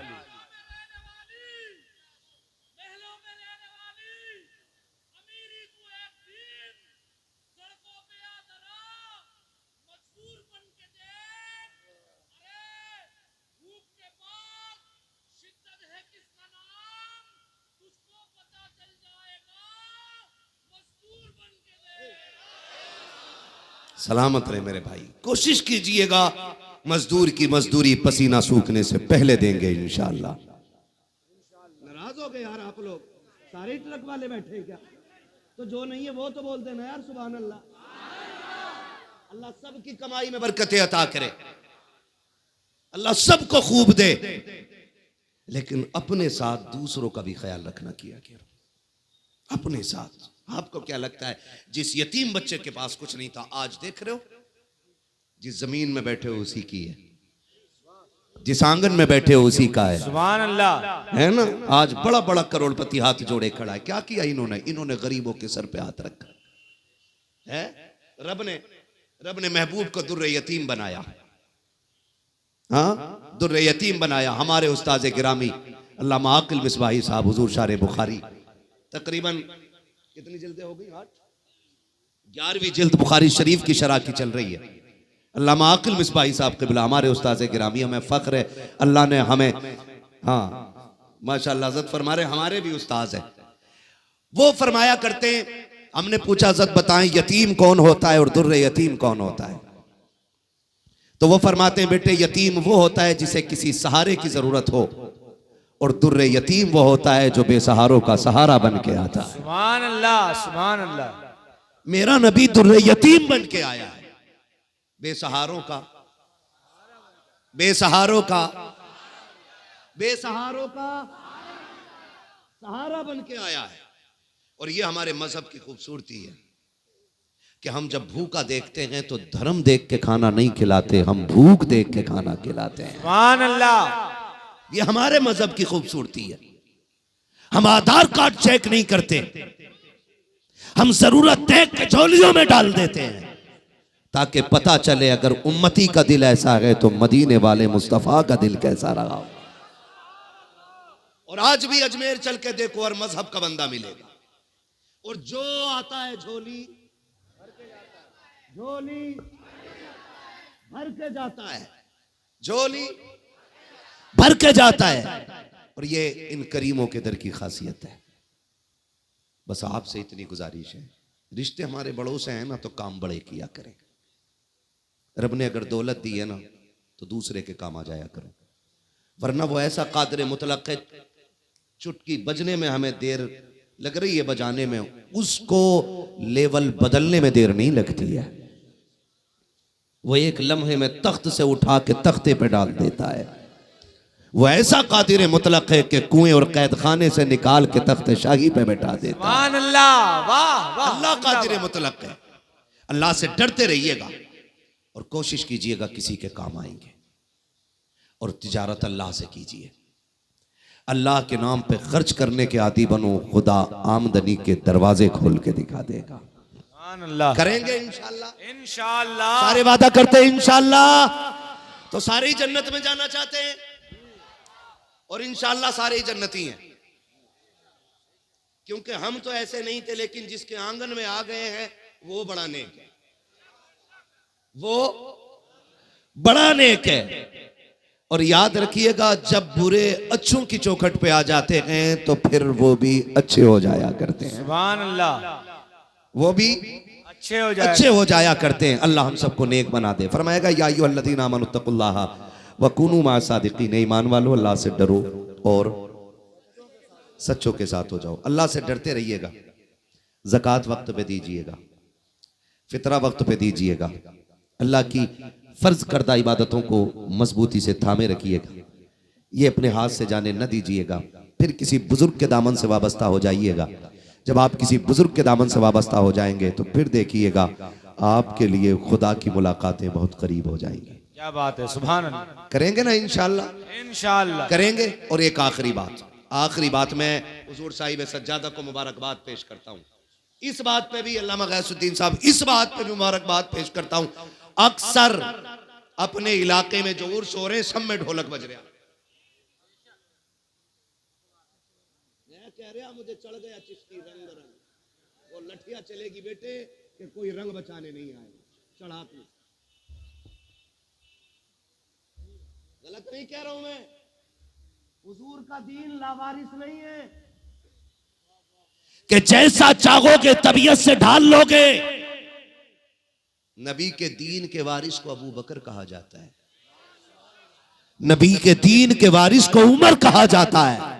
सलामत रहे मेरे भाई। कोशिश कीजिएगा मजदूर की मजदूरी पसीना सूखने से पहले देंगे इंशाअल्लाह। नाराज हो गए यार आप लोग, सारे ट्रक वाले बैठे क्या? तो जो नहीं है वो तो बोलते ना यार सुभान अल्लाह। अल्लाह सबकी कमाई में बरकतें अता करे, अल्लाह सबको खूब दे, लेकिन अपने साथ दूसरों का भी ख्याल रखना किया करो। अपने साथ आपको क्या लगता है जिस यतीम बच्चे के पास कुछ नहीं था, आज देख रहे हो जिस जमीन में बैठे हो उसी की है, जिस आंगन में बैठे हो उसी का है। सुभान अल्लाह, है ना? आज बड़ा बड़ा करोड़पति हाथ जोड़े खड़ा है। क्या किया इन्होंने? इन्होंने गरीबों के सर पे हाथ रखा है। रब ने महबूब को दुर्रे यतीम बनाया। हाँ, दुर्रे यतीम बनाया। हमारे उस्ताद गिरामी अल्लामा आकिल मिसबाही साहब हुजूर शारे बुखारी, तकरीबन कितनी जिल्दें हो गई? 11वीं जिल्द बुखारी शरीफ की शरह की चल रही है। अल्लामा आकिल मिसबाही साहब क़िबला हमारे उस्ताद गिरामी, हमें फ़ख्र है अल्लाह ने हमें, हाँ माशाअल्लाह इज़्ज़त फरमा रहे, हमारे भी उस्ताद हैं। वो फरमाया करते हैं, हमने पूछा इज़्ज़त बताएं यतीम कौन होता है और दुर्रे यतीम कौन होता है? तो वो फरमाते हैं बेटे यतीम वो होता है जिसे किसी सहारे की जरूरत हो, और दुर्रे यतीम वो होता है जो बेसहारों का सहारा बन के आता है। सुभान अल्लाह, सुभान अल्लाह। मेरा नबी दुर्रे यतीम बन के आया है, बेसहारों का सहारा बन के आया है। और ये हमारे मजहब की खूबसूरती है कि हम जब भूखा देखते हैं तो धर्म देख के खाना नहीं खिलाते, हम भूख देख के खाना खिलाते हैं। सुभान अल्लाह, ये हमारे मजहब की खूबसूरती है। हम आधार कार्ड चेक नहीं करते, हम जरूरत देख के झोलियों में डाल देते हैं। ताकि पता चले अगर उम्मती का दिल ऐसा है तो मदीने वाले मुस्तफ़ा का दिल कैसा रहा। और आज भी अजमेर चल के देखो, और मजहब का बंदा मिलेगा, और जो आता है झोली भर के जाता है, झोली भर के जाता है। और ये इन करीमों के दर की खासियत है। बस आपसे इतनी गुजारिश है, रिश्ते हमारे बड़ों से हैं ना तो काम बड़े किया करें। रब ने अगर दौलत दी है ना तो दूसरे के काम आ जाया करो, वरना वो ऐसा कादिर मुतलक है, चुटकी बजने में हमें देर लग रही है बजाने में, उसको लेवल बदलने में देर नहीं लगती है। वो एक लम्हे में तख्त से उठा के तख्ते पे डाल देता है। वो ऐसा कादिर मुतलक है कि कुएं और कैद खाने से निकाल के तख्त शाही पे बैठा देता है। अल्लाह, वाह वाह, अल्लाह कादिर मुतलक है। अल्लाह से डरते रहिएगा और कोशिश कीजिएगा किसी के काम आएंगे, और तिजारत अल्लाह से कीजिए। अल्लाह के नाम पे खर्च करने के आदी बनो, खुदा आमदनी के दरवाजे खोल के दिखा देगा। अल्लाह करेंगे इंशाअल्लाह, इंशाअल्लाह। सारे वादा करते हैं इंशाअल्लाह। तो सारे ही जन्नत में जाना चाहते हैं, और इंशाअल्लाह सारे ही जन्नती हैं, क्योंकि हम तो ऐसे नहीं थे, लेकिन जिसके आंगन में आ गए हैं वो बड़ा नेक है, वो बड़ा नेक है। और याद रखिएगा, जब बुरे अच्छों की चौखट पे आ जाते हैं तो फिर वो भी अच्छे हो जाया करते हैं। सुभान अल्लाह, वो भी अच्छे हो जाया करते हैं। अल्लाह हम सबको नेक बना दे। फरमाएगा या अय्युहल्लज़ीना आमनुत्तकुल्लाह व कूनू माअ सादिकीन, ईमान वालों अल्लाह से डरो और सच्चों के साथ हो जाओ। अल्लाह से डरते रहिएगा, ज़कात वक्त पे दीजिएगा, फितरा वक्त पे दीजिएगा, अल्लाह की फर्ज करदा इबादतों को मजबूती से थामे रखिएगा, ये अपने हाथ से जाने न दीजिएगा। फिर किसी बुजुर्ग के दामन से वाबस्ता हो जाइएगा। जब आप किसी बुजुर्ग के दामन से वाबस्ता हो जाएंगे तो फिर देखिएगा आपके लिए खुदा की मुलाकातें बहुत करीब हो जाएंगी। क्या बात है, सुभान अल्लाह। करेंगे ना इंशाअल्लाह, इंशाअल्लाह करेंगे। और एक आखिरी बात मैं हुजूर साहिब सज्जादा को मुबारकबाद पेश करता हूँ। इस बात पे भी अल्लामा गैसुद्दीन साहब, इस बात पे भी मुबारकबाद पेश करता हूँ। अक्सर अपने इलाके में जो उर्स हो रहे हैं सब में ढोलक बज रहा। मैं कह रहा मुझे चढ़ गया चिश्ती रंग रंग, वो लठिया चलेगी बेटे कि कोई रंग बचाने नहीं आएगा। चढ़ा तू, गलत नहीं कह रहा हूं मैं। हुजूर का दीन लावारिस नहीं है कि जैसा चाहोगे तबीयत से ढाल लोगे। नबी के दीन के वारिस को अबू बकर कहा जाता है, नबी के दीन के वारिस को उमर कहा जाता है,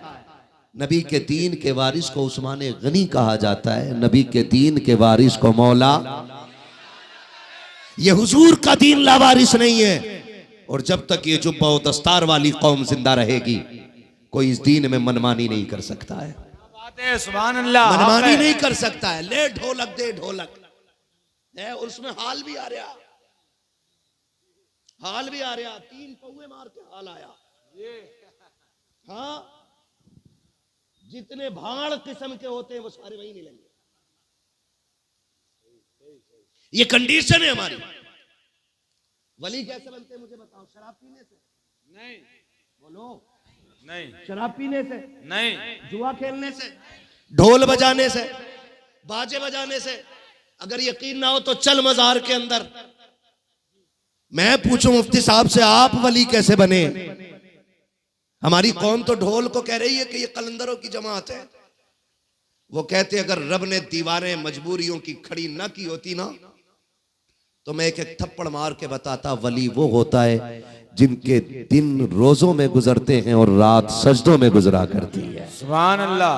नबी के दीन के वारिस को उस्मान गनी कहा जाता है, नबी के दीन के वारिस को मौला। ये हुजूर का दीन लावारिस नहीं है। और जब तक ये जुब्बा और दस्तार वाली कौम जिंदा रहेगी, कोई इस दीन में मनमानी नहीं कर सकता है। सुभान अल्लाह, मनमानी नहीं कर सकता है। ले ढोलक दे ढोलक है, और उसमें हाल भी आ रहा, हाल भी आ रहा, 3 पौए मार के हाल आया। हाँ, जितने भाड़ किस्म के होते हैं वो सारे वही मिलेंगे। ये कंडीशन है हमारी। वली कैसे बनते हैं मुझे बताओ? शराब पीने से नहीं, बोलो नहीं, शराब पीने से नहीं, जुआ खेलने से, ढोल बजाने से, बाजे बजाने से। अगर यकीन ना हो तो चल मजार के अंदर, मैं पूछूं मुफ्ती साहब से, आप वली कैसे बने? हमारी कौम तो ढोल को कह रही है कि ये कलंदरों की जमात है। वो कहते अगर रब ने दीवारें मजबूरियों की खड़ी ना की होती ना, तो मैं एक एक थप्पड़ मार के बताता, वली वो होता है जिनके दिन रोजों में गुजरते हैं और रात सजदों में गुजरा करती है। सुभान अल्लाह।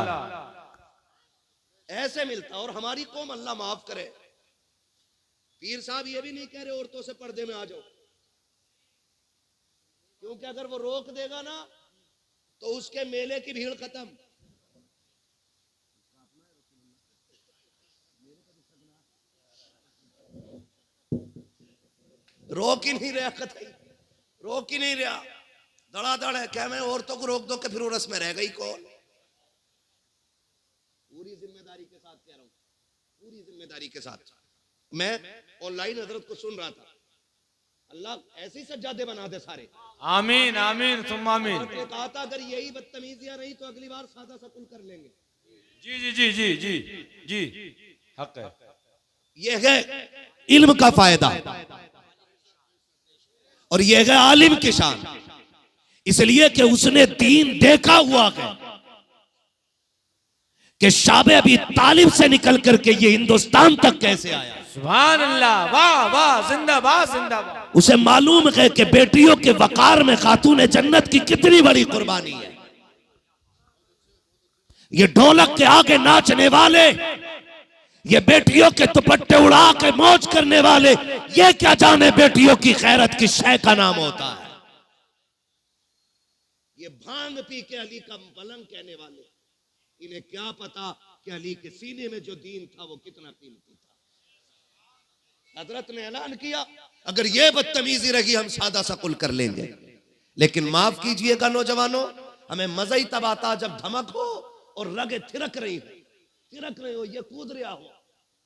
ऐसे मिलता। और हमारी कौम, अल्लाह माफ करे, पीर साहब ये भी नहीं कह रहे औरतों से पर्दे में आ जाओ, क्योंकि अगर वो रोक देगा ना तो उसके मेले की भीड़ खत्म। रोक ही नहीं रहा, कतई रोक ही नहीं रहा, धड़ाधड़ है। क्या मैं औरतों को रोक दो कि फिर वो रस्म में रह गई कौन? पूरी जिम्मेदारी के साथ कह रहा हूं, पूरी जिम्मेदारी के साथ। मैं ऑनलाइन हजरत को सुन रहा था, अल्लाह ऐसे ही सज्जादे बना दे सारे। आमीन आमीन सुम्मा आमीन। आपने कहा था अगर यही बदतमीजियां रही तो अगली बार सादा सकुल कर लेंगे। जी जी जी जी जी जी हक है। यह है इल्म का फायदा और यह है आलिम की शान, इसलिए कि उसने दीन देखा हुआ है कि शाबे अभी तालिब से निकल करके ये हिंदुस्तान तक कैसे आया। सुभान अल्लाह, वाह वाह, जिंदाबाद जिंदाबाद। उसे मालूम है कि बेटियों के वकार में खातून जन्नत की कितनी बड़ी कुर्बानी है। ये ढोलक के आगे नाचने वाले, ये बेटियों के दुपट्टे उड़ा के मौज करने वाले, ये क्या जाने बेटियों की खैरत की शय का नाम होता है। ये भांग पी के अली का पलंग कहने वाले, इन्हें क्या पता कि अली के सीने में जो दीन था वो कितना कीमती था। हजरत ने ऐलान किया अगर ये बदतमीजी रही हम सादा सकुल कर लेंगे, लेकिन माफ कीजिएगा नौजवानों, हमें मजा ही तब आता जब धमक हो और रगे थिरक रही हो, ये कूद रहा हो,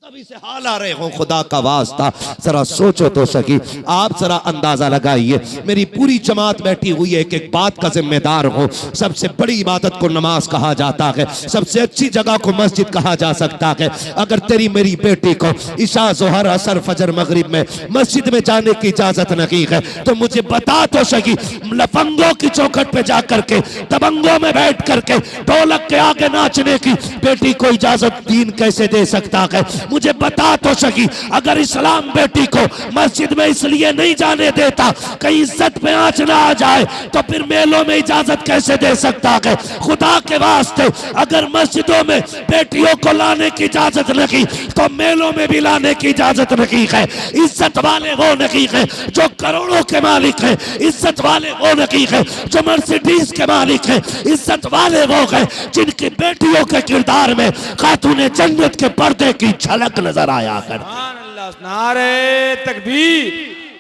तभी से हाल आ रहे हो। खुदा का वास्ता जरा सोचो तो सकी, आप जरा अंदाजा लगाइए। मेरी पूरी जमात बैठी हुई है, एक एक बात का जिम्मेदार हो। सबसे बड़ी इबादत को नमाज कहा जाता है, सबसे अच्छी जगह को मस्जिद कहा जा सकता है। अगर तेरी मेरी बेटी को इशा जोहर असर फजर मगरिब में मस्जिद में जाने की इजाजत नहीं है तो मुझे बता तो सकी, लफंगों की चौखट पे जाकर के दबंगों में बैठ करके ढोलक के आगे नाचने की बेटी को इजाजत दीन कैसे दे सकता है। मुझे बता तो सकी, अगर इस्लाम बेटी को मस्जिद में इसलिए नहीं जाने देता कहीं इज्जत पे आंच ना आ जाए तो फिर मेलों में इजाजत कैसे दे सकता है। खुदा के वास्ते अगर मस्जिदों में बेटियों को लाने की इजाजत नहीं तो मेलों में भी लाने की इजाजत नहीं है। इज्जत वाले वो नहीं है जो करोड़ों के मालिक है, इज्जत वाले वो नहीं है जो मर्सिडीज के मालिक है, इज्जत वाले वो है जिनकी बेटियों के किरदार में खातून जन्नत के पर्दे की झलक नजर आया कर। नारे तकबीर,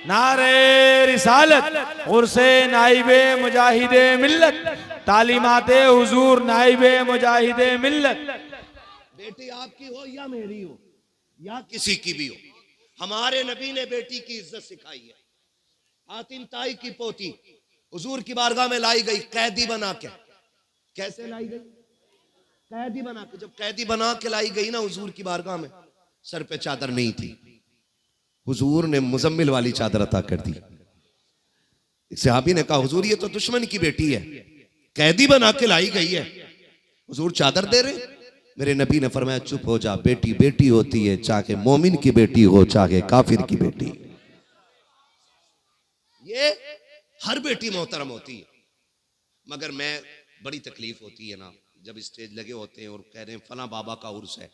नारे रिसालत, उर्से नाइबे मुजाहिदे मिल्लत, तालीमाते हुजूर नाइबे मुजाहिदे मिल्लत। बेटी आपकी हो या मेरी हो या किसी की भी हो, हमारे नबी ने बेटी की इज्जत सिखाई है। हातिम ताई की पोती हुजूर की बारगाह में लाई गई कैदी बना के। कैसे लाई गई? कैदी बना के। जब कैदी बना के लाई गई ना हुजूर की बारगाह में, सर पे चादर नहीं थी, हुजूर ने मुजम्मिल वाली चादर अता कर दी। सहाबी ने कहा हुजूर ये तो दुश्मन की बेटी है, कैदी बना के लाई गई है, हुजूर चादर दे रहे। मेरे नबी ने फरमाया चुप हो जा, बेटी बेटी होती है, चाहे मोमिन की बेटी हो चाहे काफिर की बेटी। ये हर बेटी मोहतरम होती है, मगर मैं बड़ी तकलीफ होती है ना जब स्टेज लगे होते हैं और कह रहे हैं फला बाबा का उर्स है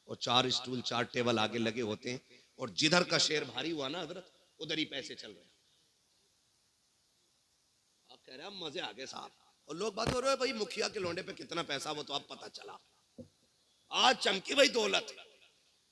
और 4 स्टूल 4 टेबल आगे लगे होते हैं और जिधर का शेर भारी हुआ ना हजरत उधर ही पैसे चल रहे हैं। आप कह रहे हैं मजे आ गए साहब, और लोग बात हो रहे हैं भाई मुखिया के लोंडे पे कितना पैसा, वो तो अब पता चला। आज चमकी भाई दौलत,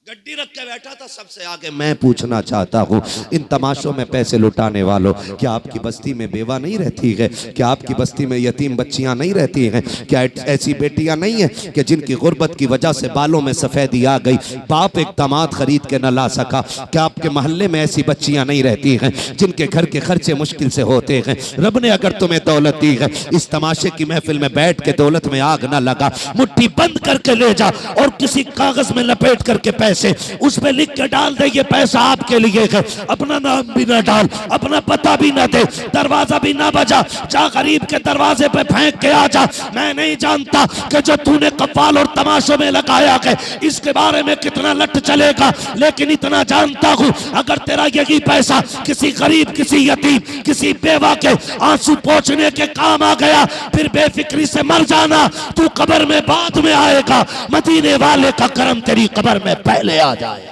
गड्डी रख के बैठा था सबसे आगे। मैं पूछना चाहता हूँ इन तमाशों में पैसे लुटाने वालों, क्या आपकी बस्ती में बेवा नहीं रहती है? क्या आपकी बस्ती में यतीम बच्चियां नहीं रहती हैं? क्या ऐसी बेटियां नहीं हैं कि जिनकी गुर्बत की वजह से बालों में सफेदी आ गई, बाप एक दामाद खरीद के न ला सका? क्या आपके मोहल्ले में ऐसी बच्चियां नहीं रहती हैं जिनके घर के खर्चे मुश्किल से होते हैं? रब ने अगर तुम्हें दौलत दी है, इस तमाशे की महफिल में बैठ के दौलत में आग न लगा, मुट्ठी बंद करके ले जा और किसी कागज में लपेट करके उस पे लिख के डाल दे ये पैसा आपके लिए है। अपना नाम भी ना डाल, अपना पता भी ना दे, दरवाजा भी ना बजा, जा गरीब के दरवाजे पे फेंक के आ जा। मैं नहीं जानता कि जो तूने कव्वाल और तमाशों में लगाया है इसके बारे में कितना लट चलेगा, लेकिन इतना जानता हूं अगर तेरा यही पैसा किसी गरीब, किसी यतीम, किसी बेवा के आंसू पोंछने के काम आ गया, फिर बेफिक्री से मर जाना, तू कब्र में बाद में आएगा। मदीने वाले का करम तेरी कब्र में पहले आ जाए।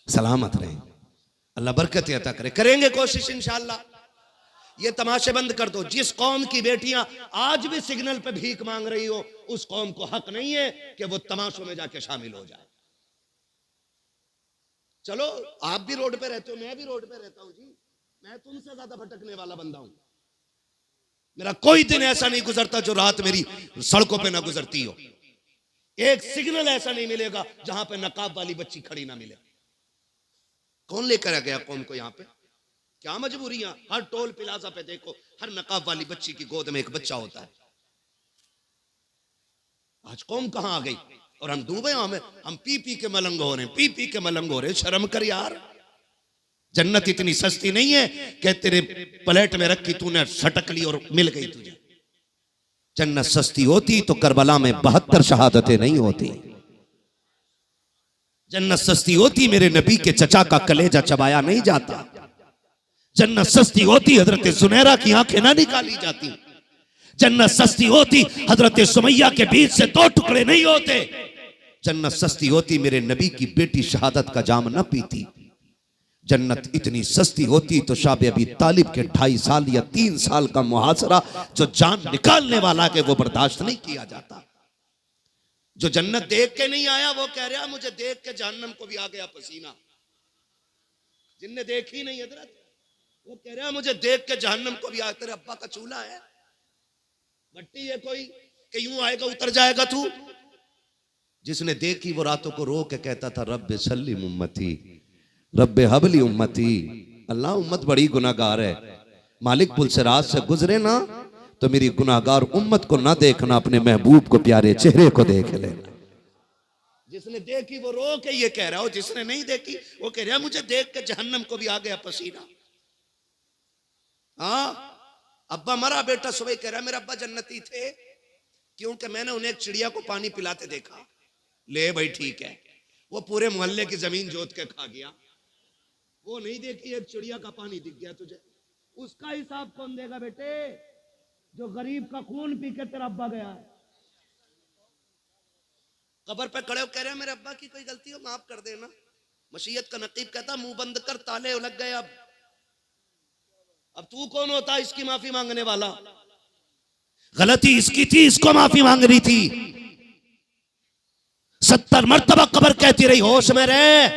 सलामत रहे, अल्लाह बरकत अता करे। करेंगे कोशिश इंशाअल्लाह। ये तमाशे बंद कर दो। जिस कौम की बेटियां आज भी सिग्नल पे भीख मांग रही हो, उस कौम को हक नहीं है कि वो तमाशों में जाके शामिल हो जाए। चलो आप भी रोड पे रहते हो, मैं भी रोड पे रहता हूं जी, मैं तुमसे ज्यादा भटकने वाला बंदा हूं। मेरा कोई दिन ऐसा नहीं गुजरता जो रात मेरी सड़कों पे ना गुजरती हो। एक सिग्नल ऐसा नहीं मिलेगा जहां पे नकाब वाली बच्ची खड़ी ना मिले। कौन लेकर गया कौम को यहां पे? क्या मजबूरियां? हर टोल प्लाजा पे देखो, हर नकाब वाली बच्ची की गोद में एक बच्चा होता है। आज कौम कहां आ गई और हम डूबे हम पी पी के मलंग हो रहे हैं, पी पी के मलंग हो रहे हैं। शर्म कर यार। जन्नत इतनी सस्ती नहीं है कि तेरे प्लेट में रखी तूने सटक ली और मिल गई तुझे। जन्नत सस्ती होती तो करबला में 72 शहादतें नहीं होती। जन्नत सस्ती होती मेरे नबी के चचा का कलेजा चबाया नहीं जाता। जन्नत सस्ती होती हजरत सुनैरा की आंखें ना निकाली जाती। जन्नत सस्ती होती हजरत सुमैया के बीच से 2 टुकड़े नहीं होते। जन्नत सस्ती होती मेरे नबी की बेटी शहादत का जाम न पीती। जन्नत इतनी सस्ती होती तो शाबे अबी तालिब के 2.5 साल या 3 साल का मुहासरा जो जान निकालने वाला है वो बर्दाश्त नहीं किया जाता। जो जन्नत देख के नहीं आया वो कह रहा मुझे देख के जहन्नम को भी आ गया पसीना। जिनने देखी नहीं हजरत वो कह रहा मुझे देख के जहन्नम को भी आ। तेरे अब्बा का चूल्हा है, भट्टी है कोई कि यूं आएगा उतर जाएगा तू? जिसने देखी वो रातों को रो के कहता था रब्बे सल्लिम उम्मती, रब्बे हबली उम्मती। अल्लाह उम्मत बड़ी गुनाहगार है, मालिक पुल से रात से गुजरे ना तो मेरी गुनाहगार उम्मत को ना देखना, अपने महबूब को प्यारे चेहरे को देख लेना। जिसने देखी वो रो के ये कह रहा हो, जिसने नहीं देखी वो कह रहा मुझे देख के जहन्नम को भी आ गया पसीना। हाँ अब्बा मरा, बेटा सुबह कह रहा मेरे अब्बा जन्नती थे क्योंकि मैंने उन्हें एक चिड़िया को पानी पिलाते देखा। ले भाई ठीक है, वो पूरे मोहल्ले की जमीन जोत के खा गया। वो नहीं देखी एक चिड़िया का पानी दिख गया तुझे, उसका हिसाब कौन देगा बेटे? जो गरीब का खून पी के तेरा अब्बा गया है। कब्र पे खड़े हो कह रहे मेरे अब्बा की कोई गलती हो माफ कर देना। मशीयत का नकीब कहता मुंह बंद कर, ताले लग गए। अब तू कौन होता है इसकी माफी मांगने वाला? गलती इसकी थी, इसको माफी मांग रही थी। 70 मरतबा कब्र कहती रही होश में रहे।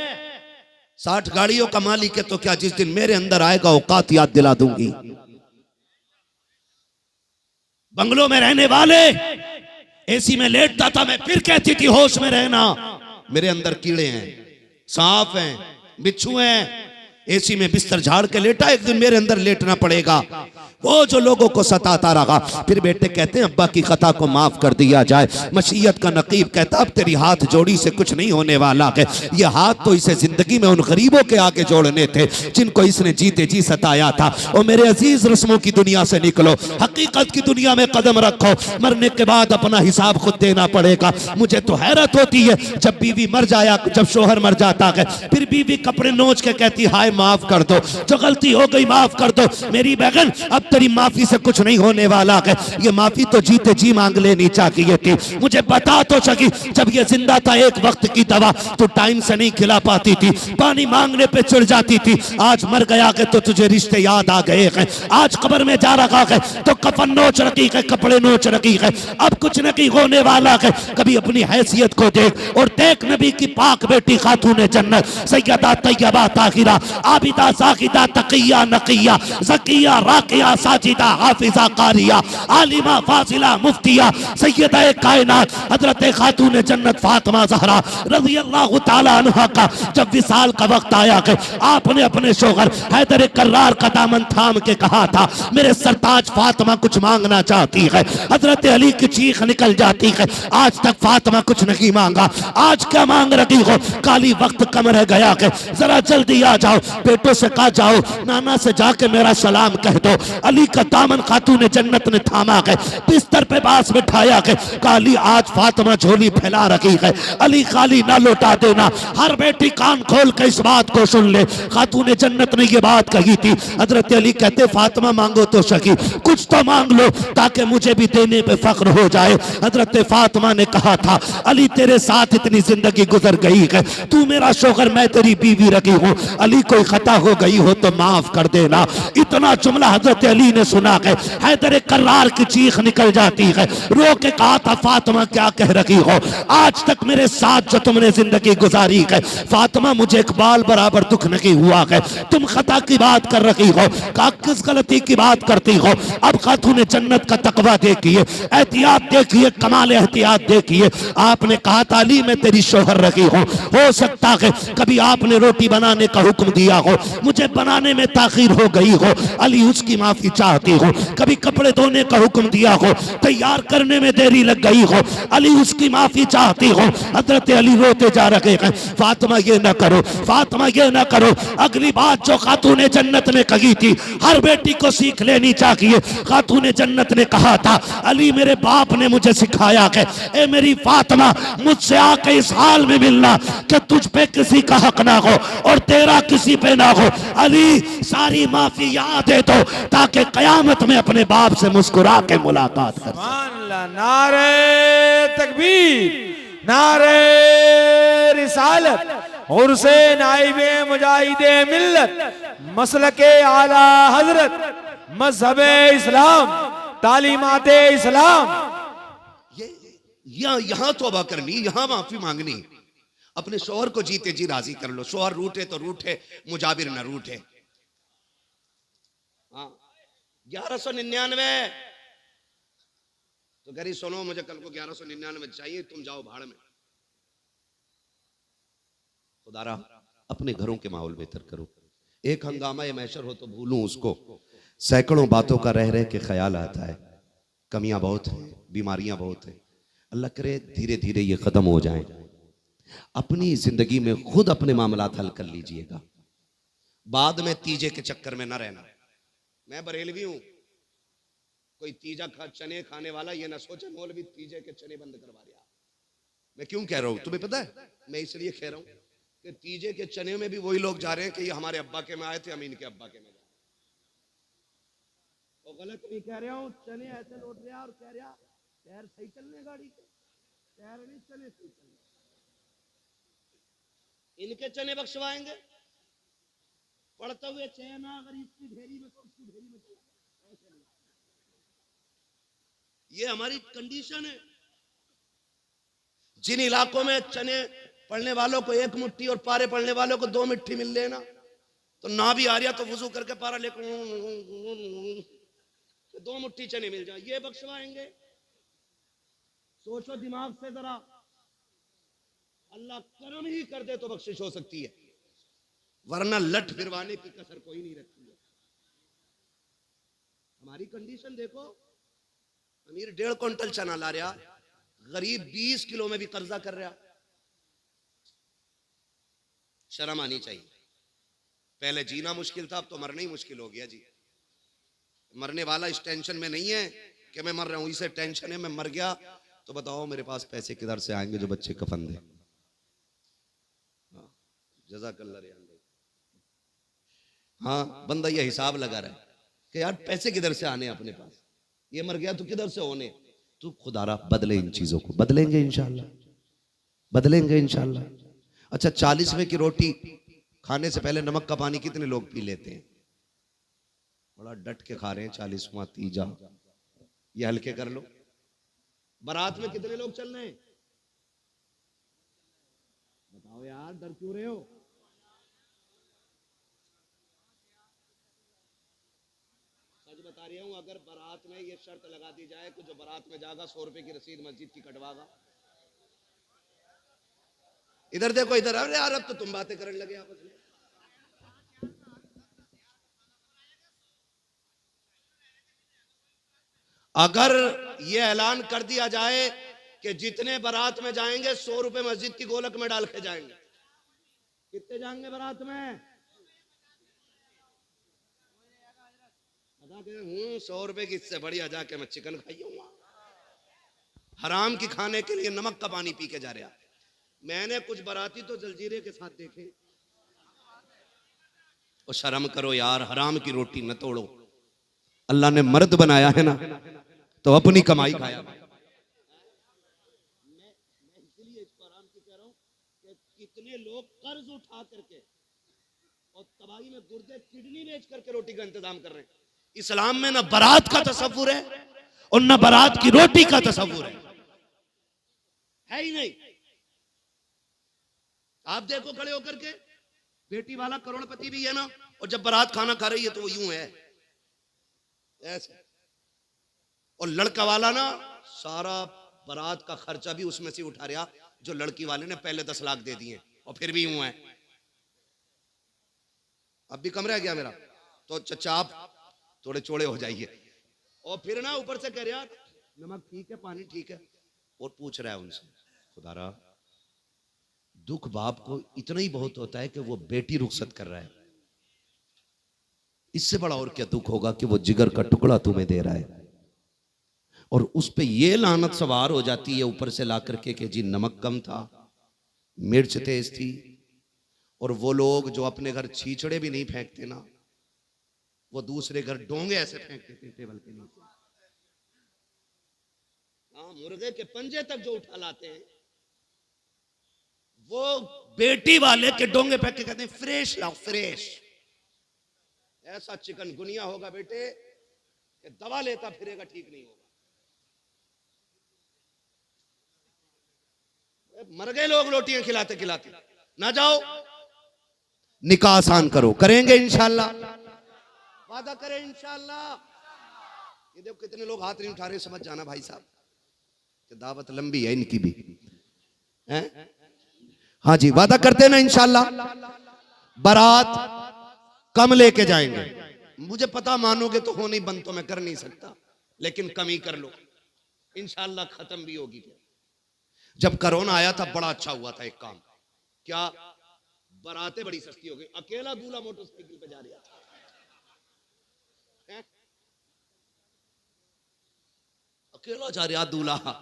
60 गाड़ियों का मालिक है तो क्या जिस दिन मेरे अंदर आएगा औकात याद दिला दूंगी। बंगलों में रहने वाले एसी में लेटता था, मैं फिर कहती थी होश में रहना। मेरे अंदर कीड़े हैं, सांप हैं, बिच्छू हैं। एसी में बिस्तर झाड़ के लेटा, एक दिन मेरे अंदर लेटना पड़ेगा। वो जो लोगों को सताता रहा, फिर बेटे कहते हैं अब्बा की खता को माफ कर दिया जाए। मशीयत का नकीब कहता अब तेरी हाथ जोड़ी से कुछ नहीं होने वाला है। ये हाथ तो इसे जिंदगी में उन गरीबों के आगे जोड़ने थे जिनको इसने जीते जी सताया था। और मेरे अजीज रस्मों की दुनिया से निकलो, हकीकत की दुनिया में कदम रखो। मरने के बाद अपना हिसाब खुद देना पड़ेगा। मुझे तो हैरत होती है जब बीवी मर जाया, जब शोहर मर जाता है, फिर बीवी कपड़े नोच के कहती हाय माफ कर दो, जो गलती हो गई माफ कर दो। मेरी बहन अब तेरी माफी से कुछ नहीं होने वाला है। ये माफी तो जीते जी मांग लेनी चाहिए थी। मुझे बता तो सकी जब ये जिंदा था एक वक्त की दवा तो टाइम से नहीं खिला पाती थी, पानी मांगने पे चिढ़ जाती थी। आज मर गया है तो तुझे रिश्ते याद आ गए हैं। आज कब्र में जा रखा है तो कफन नोच रखी है, कपड़े नोच रखी है। अब कुछ नहीं होने वाला है। कभी अपनी हैसियत को देख और देख नबी की पाक बेटी खातून जन्नत सैयदा तैयबा ताहिरा आबिदा साकिदा तकिया नकिया ज़किया राकिया साजिदा हाफिजा कारिया आलिमा फाजिला मुफ्तिया सैयदा कायनात हजरत खातून जन्नत फातिमा ज़हरा रज़ी अल्लाह तआला अन्हा का जब विसाल का वक्त आया कि आपने अपने शोहर हैदर कर्रार का दामन थाम के कहा था मेरे सरताज फातिमा कुछ मांगना चाहती है। हजरत अली की चीख निकल जाती है, आज तक फातिमा कुछ नहीं मांगा, आज क्या मांग रही हो? काली वक्त कम रह गया है, जरा जल्दी आ जाओ। बेटों से कहा जाओ नाना से जाके मेरा सलाम कह दो। अली का दामन खातून जन्नत ने थामा है, बिस्तर पे पास बिठाया है। काली आज फातिमा झोली फैला रही है, अली खाली ना लौटा देना। हर बेटी कान खोल के इस बात को सुन ले, खातून जन्नत ने ये बात कही थी। हजरत अली कहते फातिमा मांगो तो सकी, कुछ तो मांग लो ताकि मुझे भी देने पे फख्र हो जाए। हजरत फातिमा ने कहा था अली तेरे साथ इतनी जिंदगी गुजर गई है, तू मेरा शोहर मैं तेरी बीवी रखी हूँ। अली को कोई खता हो गई हो तो माफ कर देना। इतना जुमला हजरत अली ने सुना है, हैदर कर्रार की चीख निकल जाती है। रो के कहा था, फातिमा क्या कह रही हो, आज तक मेरे साथ जो तुमने जिंदगी गुजारी है फातिमा, मुझे एक बाल बराबर दुख नहीं हुआ है। तुम खता की बात कर रही हो, कहा किस गलती की बात करती हो। अब खातून जन्नत का तकवा देखिए, एहतियात देखिए, कमाल एहतियात देखिए। आपने कहा था अली मैं तेरी शोहर रही हूं, हो सकता है कभी आपने रोटी बनाने का हुक्म दिया हो, मुझे बनाने में ताखीर हो गई हो, अली उसकी माफी चाहती हो। कभी कपड़े धोने का हुक्म दिया हो, तैयार करने में देरी लग गई हो, अली उसकी माफी चाहती हो। हजरत अली रोते जा रहे हैं, फातिमा ये ना करो, फातिमा ये ना करो। अगली बात जो खातून जन्नत ने कही थी, हर बेटी को सीख लेनी चाहिए। खातून जन्नत ने कहा था, अली मेरे बाप ने मुझे सिखाया है, ए मेरी फातिमा मुझसे आके इस हाल में मिलना कि तुझ पे किसी का हक ना हो और तेरा किसी पे ना हो। अली सारी माफी याद दे दो ताकि कयामत में अपने बाप से मुस्कुरा के मुलाकात कर। सुभान अल्लाह। नारे तकबीर, नारे रिसालत, उर्से नाइबे मुजाहिदे मिल्लत, मसलके आला हजरत, मजहबे इस्लाम, तालीमाते इस्लाम। यहाँ तौबा करनी, यहाँ माफी मांगनी। अपने शौहर को जीते जी राजी कर लो। शौहर रूठे तो रूठे, मुजाबिर न रूठे। हाँ 1199 तो गरी सुनो, मुझे कल को 1199 चाहिए, तुम जाओ भाड़ में। खुदारा अपने घरों के माहौल बेहतर करो। एक हंगामा ये मैशर हो तो भूलूं उसको, सैकड़ों बातों का रह रह के ख्याल आता है। कमियां बहुत हैं, बीमारियां बहुत हैं। अल्लाह करे धीरे धीरे ये खत्म हो जाएं। अपनी जिंदगी में खुद अपने मामलात हल कर लीजिएगा, बाद में तीजे के चक्कर में ना रहना। मैं बरेलवी हूं, कोई तीजा चने खाने वाला ये ना सोचे मौलवी तीजे के चने बंद करवा दिया। मैं क्यों कह रहा हूं तुम्हें पता है? मैं इसलिए कह रहा हूं कि तीजे के चने में भी वही लोग जा रहे हैं कि ये हमारे अब्बा के में आए थे, हम इनके अब्बा के में जाए। तो गलत नहीं कह रहा हूं, चने ऐसे लौट रहा और कह रहा पैर सही चलने गाड़ी के, पैर नहीं चले सही चलने, इनके चने बख्शवाएंगे। पढ़ते हुए चना अगर इसकी ढेरी में तो उसकी ढेरी में ऐसे नहीं। ये हमारी कंडीशन है। जिन इलाकों में चने पढ़ने वालों को एक मुट्ठी और पारे पढ़ने वालों को 2 मुट्ठी मिल लेना, तो ना भी आ रहा तो वुजू करके पारा लेकर 2 मुट्ठी चने मिल जाए, ये बख्शवाएंगे। सोचो दिमाग से जरा, अल्लाह करम ही कर दे तो बख्शिश हो सकती है, वरना लठ फिरवाने की कसर कोई नहीं रखती है। हमारी कंडीशन देखो, अमीर 1.5 क्विंटल चना ला रहा, गरीब 20 किलो में भी कर्जा कर रहा। शर्म आनी चाहिए। पहले जीना मुश्किल था, अब तो मरना ही मुश्किल हो गया जी। मरने वाला इस टेंशन में नहीं है कि मैं मर रहा हूं, इसे टेंशन है मैं मर गया तो बताओ मेरे पास पैसे किधर से आएंगे जो बच्चे कफन दे। जज़ाकल्लाह। हाँ बंदा ये हिसाब लगा रहा है कि यार पैसे किधर से आने अपने पास, ये मर गया तो किधर से होने। तो खुदारा बदले इन चीजों को, बदलेंगे इंशाल्लाह, बदलेंगे इंशाल्लाह। अच्छा 40वें की रोटी खाने से पहले नमक का पानी कितने लोग पी लेते हैं? बड़ा डट के खा रहे हैं 40वां तीजा। ये हल्के कर लो। बारात में कितने लोग चल रहे हैं बताओ यार, डर क्यों रहे हो? सच बता रही हूं, अगर बारात में ये शर्त लगा दी जाए कि जो बारात में जाएगा 100 रुपए की रसीद मस्जिद की कटवागा। इधर देखो इधर, अरे यार अब तो तुम बातें करने लगे आपस में। अगर ये ऐलान कर दिया जाए कि जितने बारात में जाएंगे 100 रुपए मस्जिद की गोलक में डाल के जाएंगे, कितने जाएंगे बारात में? बता के 100 रुपए की, इससे बढ़िया जाके मैं चिकन खाइयूंगा। हराम की खाने के लिए नमक का पानी पी के जा रहा। मैंने कुछ बाराती तो जलजीरे के साथ देखे। और शर्म करो यार, हराम की रोटी न तोड़ो। अल्लाह ने मर्द बनाया है ना, तो अपनी कमाई खाया। मैं इसलिए इसको आराम की कह रहा हूं कि कितने लोग कर्ज उठा करके और हवाई में गुर्दे किडनी बेच करके रोटी का इंतजाम कर रहे हैं। इस्लाम में ना बारात का तसव्वुर है और ना बारात की रोटी का तसव्वुर है ही नहीं। आप देखो खड़े होकर के, बेटी वाला करोड़पति भी है ना, और जब बारात खाना खा रही है तो वो यूं है ऐसे, और लड़का वाला ना सारा बारात का खर्चा भी उसमें से उठा रहा जो लड़की वाले ने पहले 10 लाख दे दिए, और फिर भी यूं है। अब भी कम रह गया मेरा, तो चचा आप थोड़े चौड़े हो जाइए। और फिर ना ऊपर से कह रहा नमक ठीक है, पानी ठीक है, और पूछ रहा है उनसे, खुदारा दुख बाप को इतना ही बहुत होता है कि वो बेटी रुखसत कर रहा है, इससे बड़ा और क्या दुख होगा कि वो जिगर का टुकड़ा तुम्हें दे रहा है। और उस पे ये लानत सवार हो जाती है ऊपर से ला करके कि जी नमक कम था, मिर्च तेज थी। और वो लोग जो अपने घर छींचड़े भी नहीं फेंकते ना, वो दूसरे घर डोंगे ऐसे फेंकते थे टेबल के नीचे। हाँ, मुर्गे के पंजे तक जो उठा लाते हैं, वो बेटी वाले के डोंगे फेंक के कहते हैं फ्रेश लाओ, फ्रेश। ऐसा चिकन गुनिया होगा बेटे कि दवा लेता फिरेगा, ठीक नहीं होगा। मर गए लोग रोटियां खिलाते खिलाते। ना जाओ, निकाह आसान करो, करेंगे इंशाल्लाह, वादा करें इंशाल्लाह। ये देखो कितने लोग हाथ नहीं उठा रहे, समझ जाना भाई साहब कि दावत लंबी है इनकी भी हैं। हाँ जी, वादा करते ना इंशाल्लाह, बारात कम लेके जाएंगे। मुझे पता मानोगे तो हो नहीं, बंद तो मैं कर नहीं सकता, लेकिन कम ही कर लो इंशाल्लाह, खत्म भी होगी। जब कोरोना आया था बड़ा अच्छा हुआ था एक काम, क्या बारातें बड़ी सस्ती हो गई। अकेला दूल्हा मोटरसाइकिल पे जा रहा था, अकेला जा रहा दूल्हा,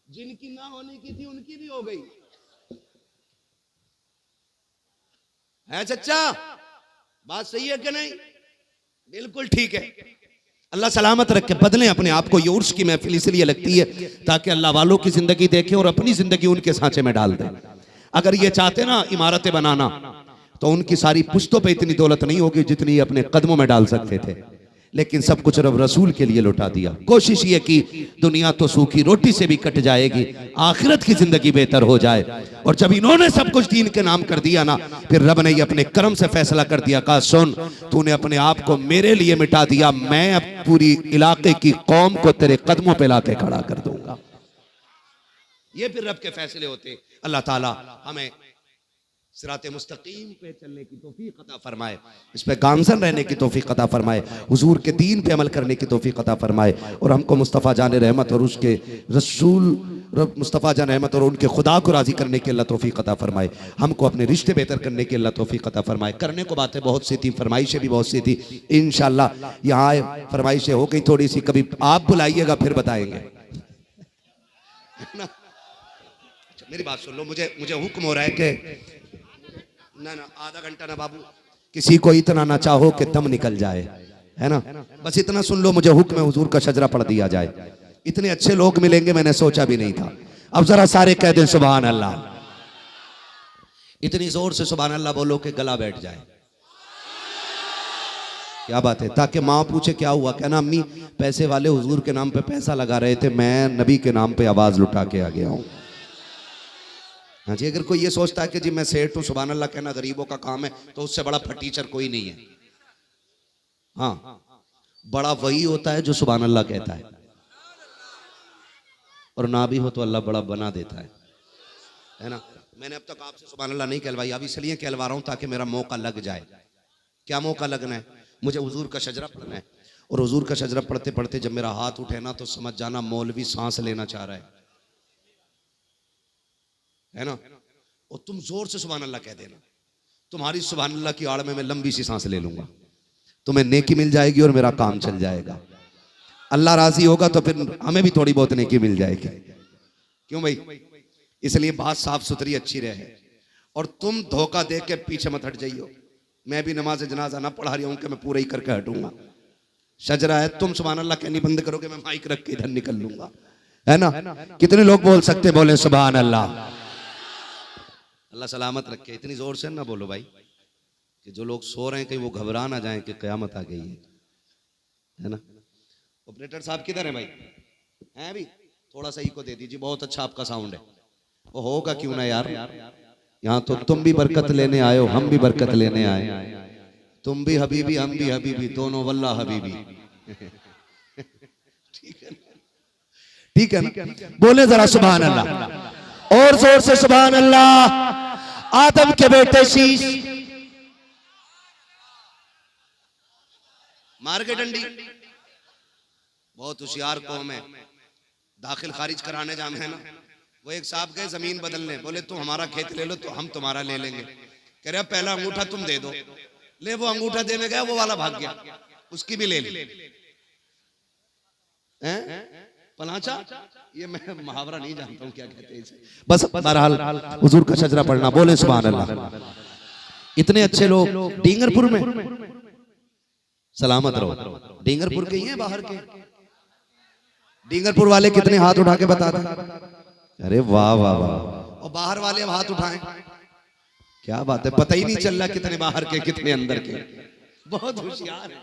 जिनकी ना होने की थी उनकी भी हो गई है। चच्चा बात सही है कि नहीं? बिल्कुल ठीक है। अल्लाह सलामत रखे, बदलें अपने आप को। ये उर्स की महफिल इसलिए लगती है ताकि अल्लाह वालों की जिंदगी देखें और अपनी जिंदगी उनके सांचे में डाल दें। अगर ये चाहते ना इमारतें बनाना, तो उनकी सारी पुश्तों पे इतनी दौलत नहीं होगी जितनी अपने कदमों में डाल सकते थे, लेकिन सब कुछ रब रसूल के लिए लौटा दिया। कोशिश ये की दुनिया तो सूखी रोटी से भी कट जाएगी, आखिरत की जिंदगी बेहतर हो जाए। और जब इन्होंने सब कुछ दीन के नाम कर दिया ना, फिर रब ने ये अपने कर्म से फैसला कर दिया, कहा सुन तूने अपने आप को मेरे लिए मिटा दिया, मैं अब पूरी इलाके की कौम को तेरे कदमों पे लाके खड़ा कर दूंगा। ये फिर रब के फैसले होते। अल्लाह ताला हमें सिराते मुस्तकीम पे चलने की तौफीक अता फरमाए, इस पे गामजन रहने की तौफीक अता फरमाए, हुजूर के दीन पे अमल करने की तौफीक अता फरमाए, और हमको मुस्तफ़ा जान रहमत और उसके रसूल मुस्तफ़ा जान रहमत और उनके खुदा को राज़ी करने की अल्लाह तौफीक अता फरमाए, हमको अपने रिश्ते बेहतर करने की अल्लाह तौफीक अता फरमाए। करने को बातें बहुत सी थी, फरमाइशें भी बहुत सी थी, इंशाअल्लाह यहाँ आए फरमाइशें हो गई थोड़ी सी, कभी आप बुलाइएगा फिर बताएंगे मेरी बात सुन लो, मुझे हुक्म हो रहा है कि ना आधा घंटा ना बाबू, किसी को इतना ना चाहो कि दम निकल जाए, है ना, बस इतना सुन लो, मुझे हुक्म है हुजूर का शजरा पढ़ दिया जाए। इतने अच्छे लोग मिलेंगे मैंने सोचा भी नहीं था। अब जरा सारे कह दें सुभान अल्लाह, इतनी जोर से सुभान अल्लाह बोलो कि गला बैठ जाए। क्या बात है, ताकि माँ पूछे क्या हुआ, कहना अम्मी पैसे वाले हुजूर के नाम पे पैसा लगा रहे थे, मैं नबी के नाम पे आवाज लुटा के आ गया हूँ। हाँ जी, अगर कोई ये सोचता है कि जी मैं सेठ हूँ, सुभान अल्लाह कहना गरीबों का काम है, तो उससे बड़ा फटीचर कोई नहीं है। हाँ, बड़ा वही होता है जो सुभान अल्लाह कहता है, और ना भी हो तो अल्लाह बड़ा बना देता है ना। मैंने अब तक आपसे सुभान अल्लाह नहीं कहलवाई, अब इसलिए कहलवा रहा हूँ ताकि मेरा मौका लग जाए। क्या मौका लगना है? मुझे हुजूर का शजरा पढ़ना है, और हुजूर का शजरा पढ़ते पढ़ते जब मेरा हाथ उठे ना, तो समझ जाना मौलवी सांस लेना चाह रहा है ना, और तुम जोर से सुभान अल्लाह कह देना, तुम्हारी सुभान अल्लाह की आड़ में मैं लंबी सी सांस ले लूंगा, तुम्हें नेकी मिल जाएगी और मेरा काम चल जाएगा। अल्लाह राजी होगा तो फिर हमें भी थोड़ी बहुत नेकी मिल जाएगी। क्यों भाई? इसलिए बात साफ सुथरी अच्छी रहे, और तुम धोखा दे के पीछे मत हट जाइयो। मैं भी नमाज जनाजा ना पढ़ा रही हूं कि मैं पूरा ही करके हटूंगा। शजरा है, तुम सुभान अल्लाह कहनी बंद करोगे, मैं माइक रख के इधर निकल लूंगा, है ना। कितने लोग बोल सकते, बोले सुभान अल्लाह। अल्लाह सलामत रखे। इतनी जोर से ना बोलो भाई, कि जो लोग सो रहे हैं कहीं वो घबरा ना जाएं कि क़यामत आ गई है ना। ऑपरेटर साहब किधर है भाई? हैं अभी थोड़ा सा इको दे दीजिए, बहुत अच्छा आपका साउंड है। वो होगा क्यों ना यार, यहाँ तो तुम भी बरकत लेने आए हो, हम भी बरकत लेने आए। तुम भी हबीबी, हम भी हबीबी, दोनों वल्ला हबीबी। ठीक है ना? बोले जरा सुभान अल्लाह, और जोर से सुभान अल्लाह। आदम के बेटे शीश, मार के डंडी। बहुत होशियार कौम है, दाखिल खारिज कराने जाम है ना। वो एक साहब गए जमीन बदलने, बोले तुम हमारा खेत ले लो तो हम तुम्हारा ले लेंगे। कह रहे पहला अंगूठा तुम दे दो। ले वो अंगूठा देने गया, वो वाला भाग गया, उसकी भी ले ली। पलाचा, ये मैं मुहावरा नहीं जानता हूँ क्या कहते हैं इसे। बस बहरहाल हुजूर का शजरा पढ़ना। बोले सुभान अल्लाह। इतने अच्छे लोग डींगरपुर में, सलामत रहो। डींगरपुर के ही हैं, बाहर के। डींगरपुर वाले कितने हाथ उठा के बता दें। अरे वाह वाह वाह। और बाहर वाले अब हाथ उठाएं, क्या बात है, पता ही नहीं चल रहा कितने बाहर के कितने अंदर के। बहुत होशियार है।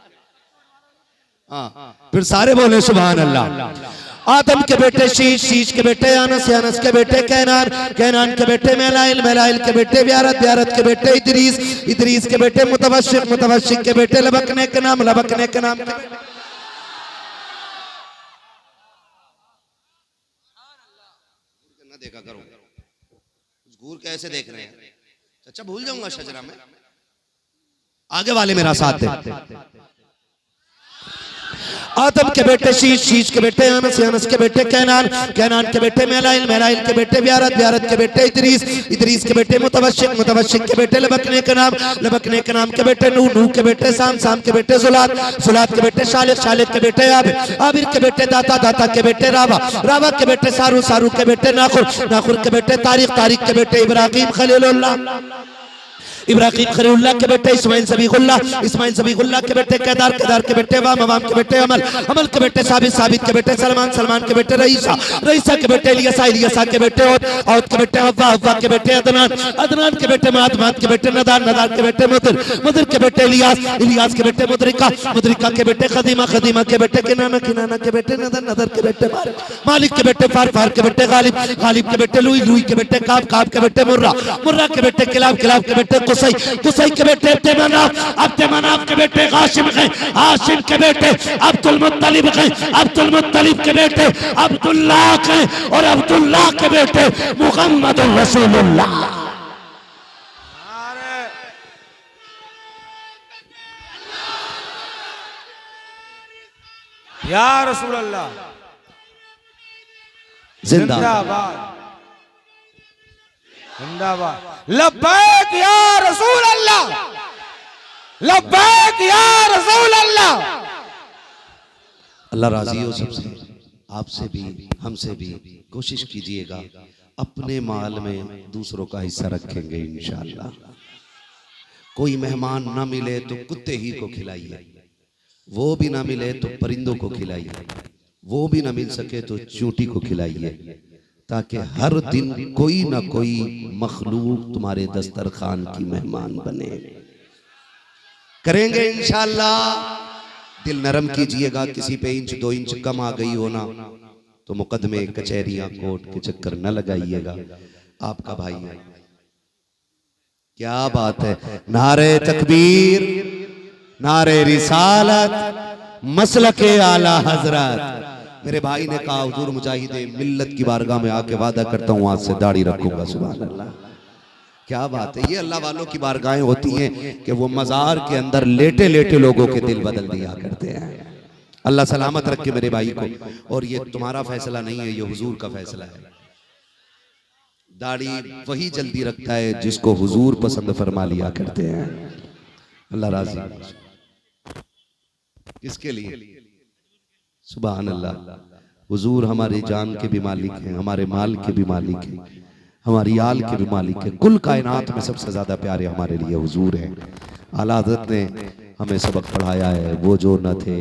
हाँ, फिर सारे बोले सुभान अल्लाह। आदम के बेटे शीश, शीश के बेटे अनस, अनस के बेटे कैनान, कैनान के बेटे मेलाइल, मेलाइल के बेटे ब्यारत, ब्यारत के बेटे इदरीस, इदरीस के बेटे मुतवशिक, मुतवशिक के बेटे लबकने के नाम, लबकने के नाम ना देखा करो। घूर कैसे देख रहे हैं? अच्छा भूल जाऊंगा शजरा में। आगे वाले मेरा साथ दे। आदम के बेटे शीश, शीश के बेटे अनस, अनस के बेटे कैनान, कैनान के बेटे मेलाइल, मेलाइल के बेटे ब्यारत, ब्यारत के बेटे इदरीस, इदरीस के बेटे मुतवशिक, मुतवशिक के बेटे लबकने के नाम, लबकने के नाम के बेटे नूह, नूह के बेटे साम, साम के बेटे जुलात, जुलात के बेटे शालिक, शालिक के बेटे आबिर, आबिर के बेटे दाता, दाता के बेटे रावा, रावा के बेटे सारू, सारू के बेटे नाखुर, नाखुर के बेटे तारिक, तारिक के बेटे इब्राहिम खलीलुल्लाह, इब्राहिम खलीलुल्लाह के बेटे इस्माइल सबीगुल्लाह, इस्माइल सबीगुल्लाह के बेटे केदार, केदार के बेटे वाम, वाम के बेटे अमल, अमल के बेटे साबित, साबित के बेटे सलमान, सलमान के बेटे रईसा, रईसा के बेटे इलियासा, इलियासा के बेटे औद, औद के बेटे हव्वा, हव्वा के बेटे अदनान, अदनान के बेटे माद, माद के बेटे नदार, नदार के बेटे मुदर, मुदर के बेटे इलियास, इलियास के बेटे मुदरिका, मुदरिका के बेटे खदीमा, खदीमा के बेटे किनाना, किनाना के बेटे नदर, नदर के बेटे मालिक के बेटे फार, फार के बेटे गालिब, गालिब के बेटे लुई, लुई के बेटे काब, काब के बेटे मुर्रा, मुर्रा के बेटे किलाब, किलाब के बेटे कुसै, कुसै के बेटे अब्दुमनाफ, अब्दुमनाफ के बेटे हाशिम हैं, हाशिम के बेटे अब्दुल मुत्तलिब हैं, अब्दुल मुत्तलिब के बेटे अब्दुल्लाह हैं, और अब्दुल्लाह के बेटे मुहम्मद रसूलुल्लाह। या रसूल अल्लाह जिंदाबाद, जिंदाबाद। लब्बैक या रसूल अल्लाह, लब्बैक या रसूल अल्लाह। अल्लाह राजी हो सबसे, आपसे भी हमसे भी। कोशिश कीजिएगा अपने माल में दूसरों का हिस्सा रखेंगे इंशाअल्लाह। कोई मेहमान ना मिले तो कुत्ते ही को खिलाइए, वो भी ना मिले तो परिंदों को खिलाइए, वो भी ना मिल सके तो चूंटी को खिलाइए, ताकि हर दिन कोई ना कोई मखलूक तुम्हारे दस्तरखान की मेहमान बने। करेंगे इंशाअल्लाह। दिल नरम कीजिएगा, किसी पे इंच दो इंच कम आ गई हो ना तो मुकदमे कचहरियां कोर्ट के चक्कर न लगाइएगा। आपका भाई है। क्या बात है। नारे तकबीर, नारे रिसालत, मसलके आला हजरत। मेरे भाई ने कहा हुजूर मुजाहिदे मिल्लत की बारगाह में आके वादा करता हूँ आज से दाढ़ी रखूंगा। सुभान अल्लाह, क्या बात है। ये अल्लाह वालों की बारगाहें होती हैं कि वो मजार के अंदर लेटे लेटे लोगों के दिल बदल दिया करते हैं। अल्लाह सलामत रखे मेरे भाई को। और ये तुम्हारा फैसला नहीं है, ये हुजूर का फैसला है। दाढ़ी वही जल्दी रखता है जिसको हुजूर पसंद फरमा लिया करते हैं। अल्लाह राजी किसके लिए? सुभान अल्लाह। हुजूर हमारी जान के भी मालिक हैं, हमारे माल के भी मालिक हैं, हमारी आल के भी मालिक हैं। कुल कायनात में सबसे ज्यादा प्यारे हमारे लिए हुजूर हैं। आला हज़रत ने हमें सबक पढ़ाया है। वो जो न थे,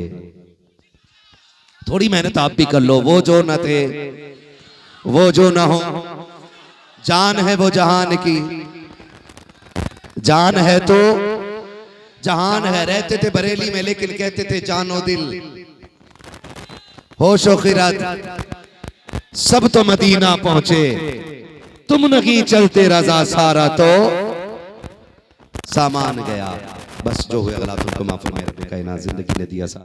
थोड़ी मेहनत आप भी कर लो। वो जो न थे, वो जो न हो, जान है वो जहान की, जान है तो जहान है, रहते थे बरेली में लेकिन कहते थे जानो दिल। होशो खिरत सब तो मदीना पहुंचे, तुम नहीं चलते रजा, सारा तो सामान गया। बस जो हुए अगला तुमको माफ फरमाए, रब्बे कायनात जिंदगी ने दिया सा।